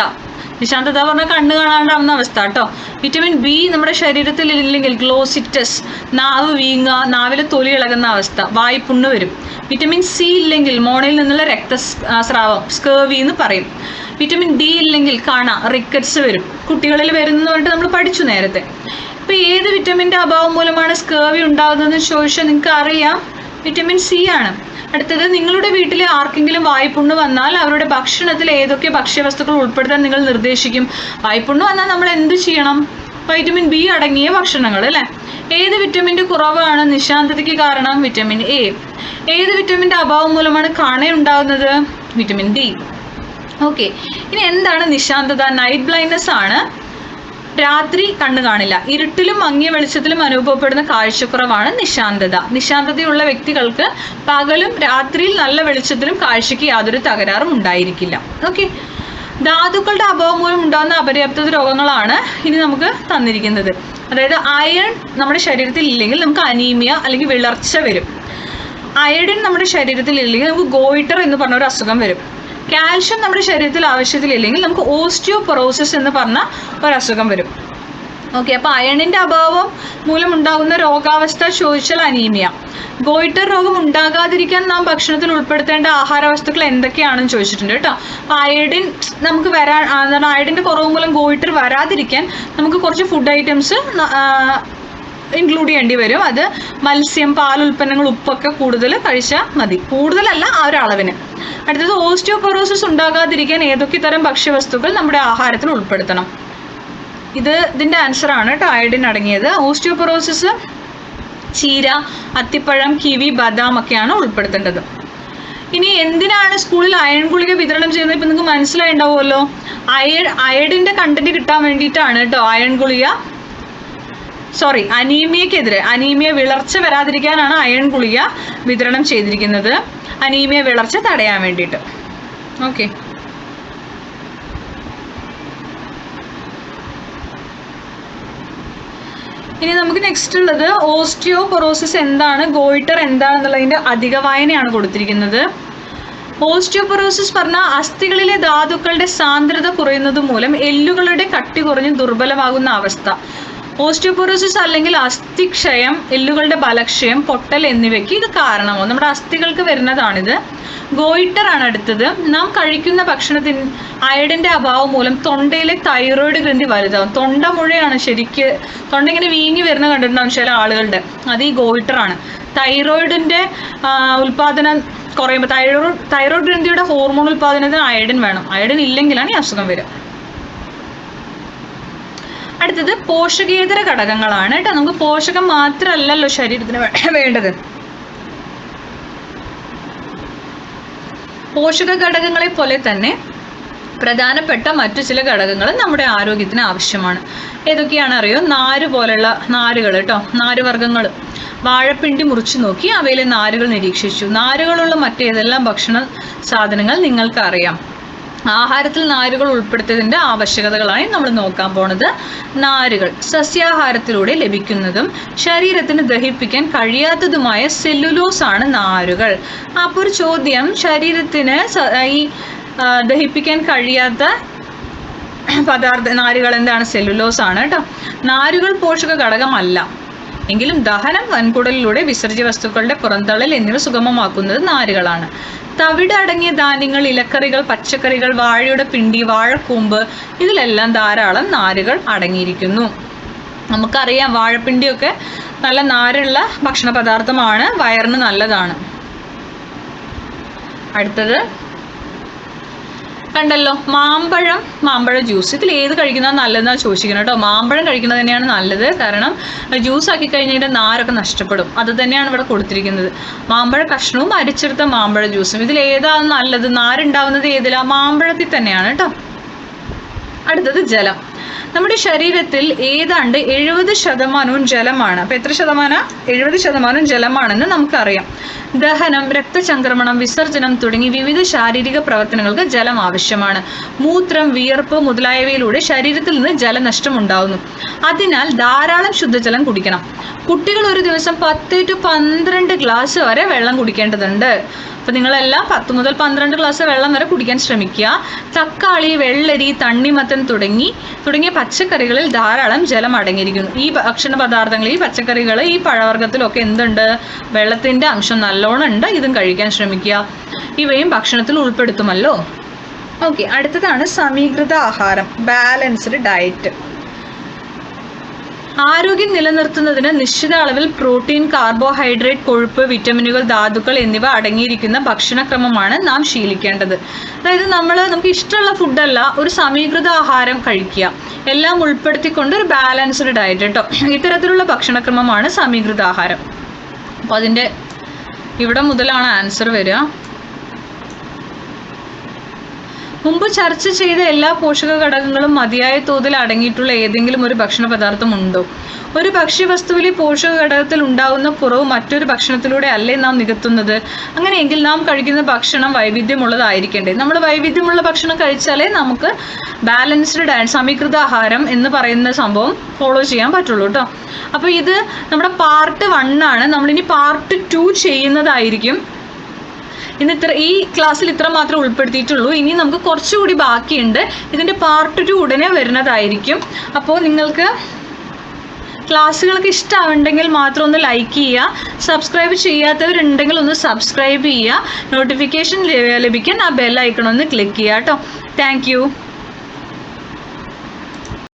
പറഞ്ഞാൽ കണ്ണ് കാണാണ്ടാവുന്ന അവസ്ഥ കേട്ടോ. വിറ്റമിൻ ബി നമ്മുടെ ശരീരത്തിൽ ഇല്ലെങ്കിൽ ഗ്ലോസിറ്റസ്, നാവ് വീങ്ങുക, നാവിലെ തൊലി ഇളകുന്ന അവസ്ഥ, വായ്പുണ്ണ് വരും. വിറ്റമിൻ സി ഇല്ലെങ്കിൽ മോണയിൽ നിന്നുള്ള രക്തസ്രാവം, സ്കേർവി എന്ന് പറയും. വിറ്റമിൻ ഡി ഇല്ലെങ്കിൽ റിക്കറ്റ്സ് വരും. കുട്ടികളിൽ വരുന്നതെന്ന് പറഞ്ഞിട്ട് നമ്മൾ പഠിച്ചു നേരത്തെ. ഇപ്പം ഏത് വിറ്റമിൻ്റെ അഭാവം മൂലമാണ് സ്കേർവി ഉണ്ടാകുന്നതെന്ന് ചോദിച്ചാൽ നിങ്ങൾക്ക് അറിയാം, വിറ്റമിൻ സി ആണ്. അടുത്തത്, നിങ്ങളുടെ വീട്ടിൽ ആർക്കെങ്കിലും വായ്പുണ്ണ് വന്നാൽ അവരുടെ ഭക്ഷണത്തിൽ ഏതൊക്കെ ഭക്ഷ്യവസ്തുക്കൾ ഉൾപ്പെടുത്താൻ നിങ്ങൾ നിർദ്ദേശിക്കും? വായ്പുണ്ണ് വന്നാൽ നമ്മൾ എന്ത് ചെയ്യണം? വൈറ്റമിൻ ബി അടങ്ങിയ ഭക്ഷണങ്ങൾ അല്ലേ. ഏത് വിറ്റമിൻ്റെ കുറവാണ് നിശാന്തതയ്ക്ക് കാരണം? Vitamin A. ഏത് വിറ്റമിൻ്റെ അഭാവം മൂലമാണ് കാണയുണ്ടാകുന്നത്? Vitamin D. ഓക്കെ, ഇനി എന്താണ് നിശാന്തത? നൈറ്റ് ബ്ലൈൻഡ്നെസ് ആണ്. രാത്രി കണ്ണ് കാണില്ല, ഇരുട്ടിലും മങ്ങിയ വെളിച്ചത്തിലും അനുഭവപ്പെടുന്ന കാഴ്ചക്കുറവാണ് നിശാന്തത. നിശാന്തതയുള്ള വ്യക്തികൾക്ക് പകലും രാത്രിയിൽ നല്ല വെളിച്ചത്തിലും കാഴ്ചയ്ക്ക് യാതൊരു തകരാറും ഉണ്ടായിരിക്കില്ല. ഓക്കെ, ധാതുക്കളുടെ അഭാവം മൂലം ഉണ്ടാകുന്ന അപര്യാപ്തത രോഗങ്ങളാണ് ഇനി നമുക്ക് തന്നിരിക്കുന്നത്. അതായത് അയൺ നമ്മുടെ ശരീരത്തിൽ ഇല്ലെങ്കിൽ നമുക്ക് അനീമിയ അല്ലെങ്കിൽ വിളർച്ച വരും. അയഡിൻ നമ്മുടെ ശരീരത്തിൽ ഇല്ലെങ്കിൽ നമുക്ക് ഗോയിറ്റർ എന്ന് പറഞ്ഞ ഒരു അസുഖം വരും. കാൽഷ്യം നമ്മുടെ ശരീരത്തിൽ ആവശ്യത്തിലില്ലെങ്കിൽ നമുക്ക് ഓസ്റ്റിയോപൊറോസിസ് എന്ന് പറഞ്ഞ ഒരസുഖം വരും. ഓക്കെ, അപ്പോൾ അയണിൻ്റെ അഭാവം മൂലം ഉണ്ടാകുന്ന രോഗാവസ്ഥ ചോദിച്ചാൽ അനീമിയ. ഗോയിറ്റർ രോഗം ഉണ്ടാകാതിരിക്കാൻ നാം ഭക്ഷണത്തിൽ ഉൾപ്പെടുത്തേണ്ട ആഹാരവസ്തുക്കൾ എന്തൊക്കെയാണെന്ന് ചോദിച്ചിട്ടുണ്ട് കേട്ടോ. അപ്പോൾ അയഡിൻ നമുക്ക് അയഡിൻ്റെ കുറവ് മൂലം ഗോയിറ്റർ വരാതിരിക്കാൻ നമുക്ക് കുറച്ച് ഫുഡ് ഐറ്റംസ് ഇൻക്ലൂഡ് ചെയ്യേണ്ടി വരും. അത് മത്സ്യം, പാലുൽപ്പന്നങ്ങൾ, ഉപ്പൊക്കെ കൂടുതൽ കഴിച്ചാൽ മതി. കൂടുതലല്ല, ആ ഒരു അളവിന്. അടുത്തത്, ഓസ്റ്റിയോപൊറോസിസ് ഉണ്ടാകാതിരിക്കാൻ ഏതൊക്കെ തരം ഭക്ഷ്യവസ്തുക്കൾ നമ്മുടെ ആഹാരത്തിൽ ഉൾപ്പെടുത്തണം? ഇതിൻ്റെ ആൻസറാണ് കേട്ടോ അയഡിൻ അടങ്ങിയത്. ഓസ്റ്റിയോപൊറോസിസ് ചീര, അത്തിപ്പഴം, കിവി, ബദാം ഒക്കെയാണ് ഉൾപ്പെടുത്തേണ്ടത്. ഇനി എന്തിനാണ് സ്കൂളിൽ അയൺ ഗുളിക വിതരണം ചെയ്യുന്നത്? ഇപ്പം നിങ്ങൾക്ക് മനസ്സിലായിട്ടുണ്ടാവുമല്ലോ, അയഡിൻ്റെ കണ്ടന്റ് കിട്ടാൻ വേണ്ടിയിട്ടാണ് കേട്ടോ അയൺ ഗുളിക. അനീമിയക്കെതിരെ, അനീമിയ വിളർച്ച വരാതിരിക്കാനാണ് അയൺ ഗുളിക വിതരണം ചെയ്തിരിക്കുന്നത്, അനീമിയ വിളർച്ച തടയാൻ വേണ്ടിയിട്ട്. ഓക്കെ, ഇനി നമുക്ക് നെക്സ്റ്റ് ഉള്ളത് ഓസ്റ്റിയോപൊറോസിസ് എന്താണ്, ഗോയിറ്റർ എന്താണെന്നുള്ളതിൻ്റെ അധിക വായനയാണ് കൊടുത്തിരിക്കുന്നത്. ഓസ്റ്റിയോപൊറോസിസ് പറഞ്ഞാൽ അസ്ഥികളിലെ ധാതുക്കളുടെ സാന്ദ്രത കുറയുന്നത് മൂലം എല്ലുകളുടെ കട്ടി കുറഞ്ഞ് ദുർബലമാകുന്ന അവസ്ഥ. ഓസ്റ്റിയോപൊറോസിസ് അല്ലെങ്കിൽ അസ്ഥിക്ഷയം, എല്ലുകളുടെ ബലക്ഷയം, പൊട്ടൽ എന്നിവയ്ക്ക് ഇത് കാരണമാവും. നമ്മുടെ അസ്ഥികൾക്ക് വരുന്നതാണിത്. ഗോയിറ്റർ ആണ് അടുത്തത്. നാം കഴിക്കുന്ന ഭക്ഷണത്തിന് അയഡിൻ്റെ അഭാവം മൂലം തൊണ്ടയിലെ തൈറോയിഡ് ഗ്രന്ഥി വലുതാവും. തൊണ്ട മുഴയാണ് ശരിക്ക്, തൊണ്ട ഇങ്ങനെ വീങ്ങി വരുന്ന കണ്ടിട്ടുണ്ടാവും ചില ആളുകളുടെ, അത് ഈ ഗോയിറ്റർ ആണ്. തൈറോയിഡിൻ്റെ ഉൽപ്പാദനം കുറയുമ്പോൾ തൈറോയിഡ് ഗ്രന്ഥിയുടെ ഹോർമോൺ ഉൽപ്പാദനത്തിന് അയഡിൻ വേണം. അയഡിൻ ഇല്ലെങ്കിലാണ് ഈ അസുഖം വരിക. അടുത്തത് പോഷകേതര ഘടകങ്ങളാണ് കേട്ടോ. നമുക്ക് പോഷകം മാത്രമല്ലല്ലോ ശരീരത്തിന് വേണ്ടത്. പോഷക ഘടകങ്ങളെ പോലെ തന്നെ പ്രധാനപ്പെട്ട മറ്റു ചില ഘടകങ്ങൾ നമ്മുടെ ആരോഗ്യത്തിന് ആവശ്യമാണ്. ഏതൊക്കെയാണ് അറിയോ? നാര് പോലുള്ള നാരുകൾ കേട്ടോ, നാരുവർഗ്ഗങ്ങൾ. വാഴപ്പിണ്ടി മുറിച്ചു നോക്കി അവയിലെ നാരുകൾ നിരീക്ഷിച്ചു. നാരുകളുള്ള മറ്റേതെല്ലാം ഭക്ഷണ സാധനങ്ങൾ നിങ്ങൾക്കറിയാം. ആഹാരത്തിൽ നാരുകൾ ഉൾപ്പെടുത്തിയതിൻ്റെ ആവശ്യകതകളാണ് നമ്മൾ നോക്കാൻ പോണത്. നാരുകൾ സസ്യാഹാരത്തിലൂടെ ലഭിക്കുന്നതും ശരീരത്തിന് ദഹിപ്പിക്കാൻ കഴിയാത്തതുമായ സെല്ലുലോസ് ആണ് നാരുകൾ. അപ്പോൾ ഒരു ചോദ്യം, ശരീരത്തിന് ഈ ദഹിപ്പിക്കാൻ കഴിയാത്ത നാരുകൾ എന്താണ്? സെല്ലുലോസ് ആണ് കേട്ടോ. നാരുകൾ പോഷക ഘടകമല്ല, എങ്കിലും ദഹനം, വൻകുടലിലൂടെ വിസർജ്യ വസ്തുക്കളുടെ പുറന്തള്ളൽ എന്നിവ സുഗമമാക്കുന്നത് നാരുകളാണ്. തവിട് അടങ്ങിയ ധാന്യങ്ങൾ, ഇലക്കറികൾ, പച്ചക്കറികൾ, വാഴയുടെ പിണ്ടി, വാഴക്കൂമ്പ്, ഇതിലെല്ലാം ധാരാളം നാരുകൾ അടങ്ങിയിരിക്കുന്നു. നമുക്കറിയാം വാഴപ്പിണ്ടിയൊക്കെ നല്ല നാരുള്ള ഭക്ഷണ പദാർത്ഥമാണ്, വയറിന് നല്ലതാണ്. അടുത്തത് കണ്ടല്ലോ, മാമ്പഴ ജ്യൂസ്. ഇതിൽ ഏത് കഴിക്കുന്നത് നല്ലതെന്നാണ് ചോദിച്ചിരിക്കുന്നത് കേട്ടോ. മാമ്പഴം കഴിക്കുന്നത് തന്നെയാണ് നല്ലത്, കാരണം ജ്യൂസ് ആക്കി കഴിഞ്ഞതിൻ്റെ നാരൊക്കെ നഷ്ടപ്പെടും. അത് തന്നെയാണ് ഇവിടെ കൊടുത്തിരിക്കുന്നത്. മാമ്പഴ കഷ്ണവും അരിച്ചെടുത്ത മാമ്പഴ ജ്യൂസും. ഇതിൽ ഏതാണ് നല്ലത്? നാരുണ്ടാവുന്നത് ഏതിലാണ്? മാമ്പഴത്തിൽ തന്നെയാണ് കേട്ടോ. അടുത്തത് ജലം. നമ്മുടെ ശരീരത്തിൽ ഏതാണ്ട് 70% ജലമാണ്. അപ്പോൾ എത്ര ശതമാനം? 70% ജലമാണെന്ന് നമുക്കറിയാം. ദഹനം, രക്തചംക്രമണം, വിസർജനം തുടങ്ങി വിവിധ ശാരീരിക പ്രവർത്തനങ്ങൾക്ക് ജലം ആവശ്യമാണ്. മൂത്രം, വിയർപ്പ് മുതലായവയിലൂടെ ശരീരത്തിൽ നിന്ന് ജലനഷ്ടം ഉണ്ടാകുന്നു. അതിനാൽ ധാരാളം ശുദ്ധജലം കുടിക്കണം. കുട്ടികൾ ഒരു ദിവസം 10 to 12 ഗ്ലാസ് വരെ വെള്ളം കുടിക്കേണ്ടതുണ്ട്. അപ്പോൾ നിങ്ങളെല്ലാം 10 മുതൽ 12 ഗ്ലാസ് വെള്ളം വരെ കുടിക്കാൻ ശ്രമിക്കുക. തക്കാളി, വെള്ളരി, തണ്ണിമത്തൻ തുടങ്ങിയ പച്ചക്കറികളിൽ ധാരാളം ജലം അടങ്ങിയിരിക്കുന്നു. ഈ ഭക്ഷണ പദാർത്ഥങ്ങളിൽ, ഈ പച്ചക്കറികൾ, ഈ പഴവർഗ്ഗത്തിലൊക്കെ എന്തുണ്ട്? വെള്ളത്തിൻ്റെ അംശം നല്ലോണം ഉണ്ട്. ഇതും കഴിക്കാൻ ശ്രമിക്കുക. ഇവയും ഭക്ഷണത്തിൽ ഉൾപ്പെടുത്തുമല്ലോ. ഓക്കെ, അടുത്തതാണ് സമീകൃത ആഹാരം, ബാലൻസ്ഡ് ഡയറ്റ്. ആരോഗ്യം നിലനിർത്തുന്നതിന് നിശ്ചിത അളവിൽ പ്രോട്ടീൻ, കാർബോഹൈഡ്രേറ്റ്, കൊഴുപ്പ്, വിറ്റമിനുകൾ, ധാതുക്കൾ എന്നിവ അടങ്ങിയിരിക്കുന്ന ഭക്ഷണക്രമമാണ് നാം ശീലിക്കേണ്ടത്. അതായത് നമുക്ക് ഇഷ്ടമുള്ള ഫുഡല്ല, ഒരു സമീകൃത ആഹാരം കഴിക്കുക. എല്ലാം ഉൾപ്പെടുത്തിക്കൊണ്ട് ഒരു ബാലൻസ്ഡ് ഡയറ്റ് കേട്ടോ. ഇത്തരത്തിലുള്ള ഭക്ഷണക്രമമാണ് സമീകൃത ആഹാരം. അപ്പോൾ അതിൻ്റെ ഇവിടെ മുതലാണ് ആൻസർ വരിക. മുമ്പ് ചർച്ച ചെയ്ത എല്ലാ പോഷക ഘടകങ്ങളും മതിയായ തോതിൽ അടങ്ങിയിട്ടുള്ള ഏതെങ്കിലും ഒരു ഭക്ഷണ പദാർത്ഥം ഉണ്ടോ? ഒരു ഭക്ഷ്യവസ്തുവിലെ പോഷക ഘടകത്തിൽ ഉണ്ടാകുന്ന കുറവ് മറ്റൊരു ഭക്ഷണത്തിലൂടെ അല്ലേ നാം നികത്തുന്നത്? അങ്ങനെയെങ്കിൽ നാം കഴിക്കുന്ന ഭക്ഷണം വൈവിധ്യമുള്ളതായിരിക്കണ്ടേ? നമ്മൾ വൈവിധ്യമുള്ള ഭക്ഷണം കഴിച്ചാലേ നമുക്ക് ബാലൻസ്ഡ് ഡയറ്റ്, സമീകൃത ആഹാരം എന്ന് പറയുന്ന സംഭവം ഫോളോ ചെയ്യാൻ പറ്റുള്ളൂ കേട്ടോ. അപ്പോൾ ഇത് നമ്മുടെ പാർട്ട് 1 ആണ്. നമ്മളിനി പാർട്ട് 2 ചെയ്യുന്നതായിരിക്കും. ഈ ക്ലാസ്സിൽ ഇത്ര മാത്രമേ ഉൾപ്പെടുത്തിയിട്ടുള്ളൂ. ഇനി നമുക്ക് കുറച്ചുകൂടി ബാക്കിയുണ്ട്. ഇതിൻ്റെ പാർട്ട് 2 ഉടനെ വരുന്നതായിരിക്കും. അപ്പോൾ നിങ്ങൾക്ക് ക്ലാസ്സുകളൊക്കെ ഇഷ്ടമാവുണ്ടെങ്കിൽ മാത്രം ഒന്ന് ലൈക്ക് ചെയ്യുക. സബ്സ്ക്രൈബ് ചെയ്യാത്തവരുണ്ടെങ്കിൽ ഒന്ന് സബ്സ്ക്രൈബ് ചെയ്യുക. നോട്ടിഫിക്കേഷൻ ലഭിക്കാൻ ആ ബെൽ ഐക്കൺ ഒന്ന് ക്ലിക്ക് ചെയ്യുക കേട്ടോ. Thank you.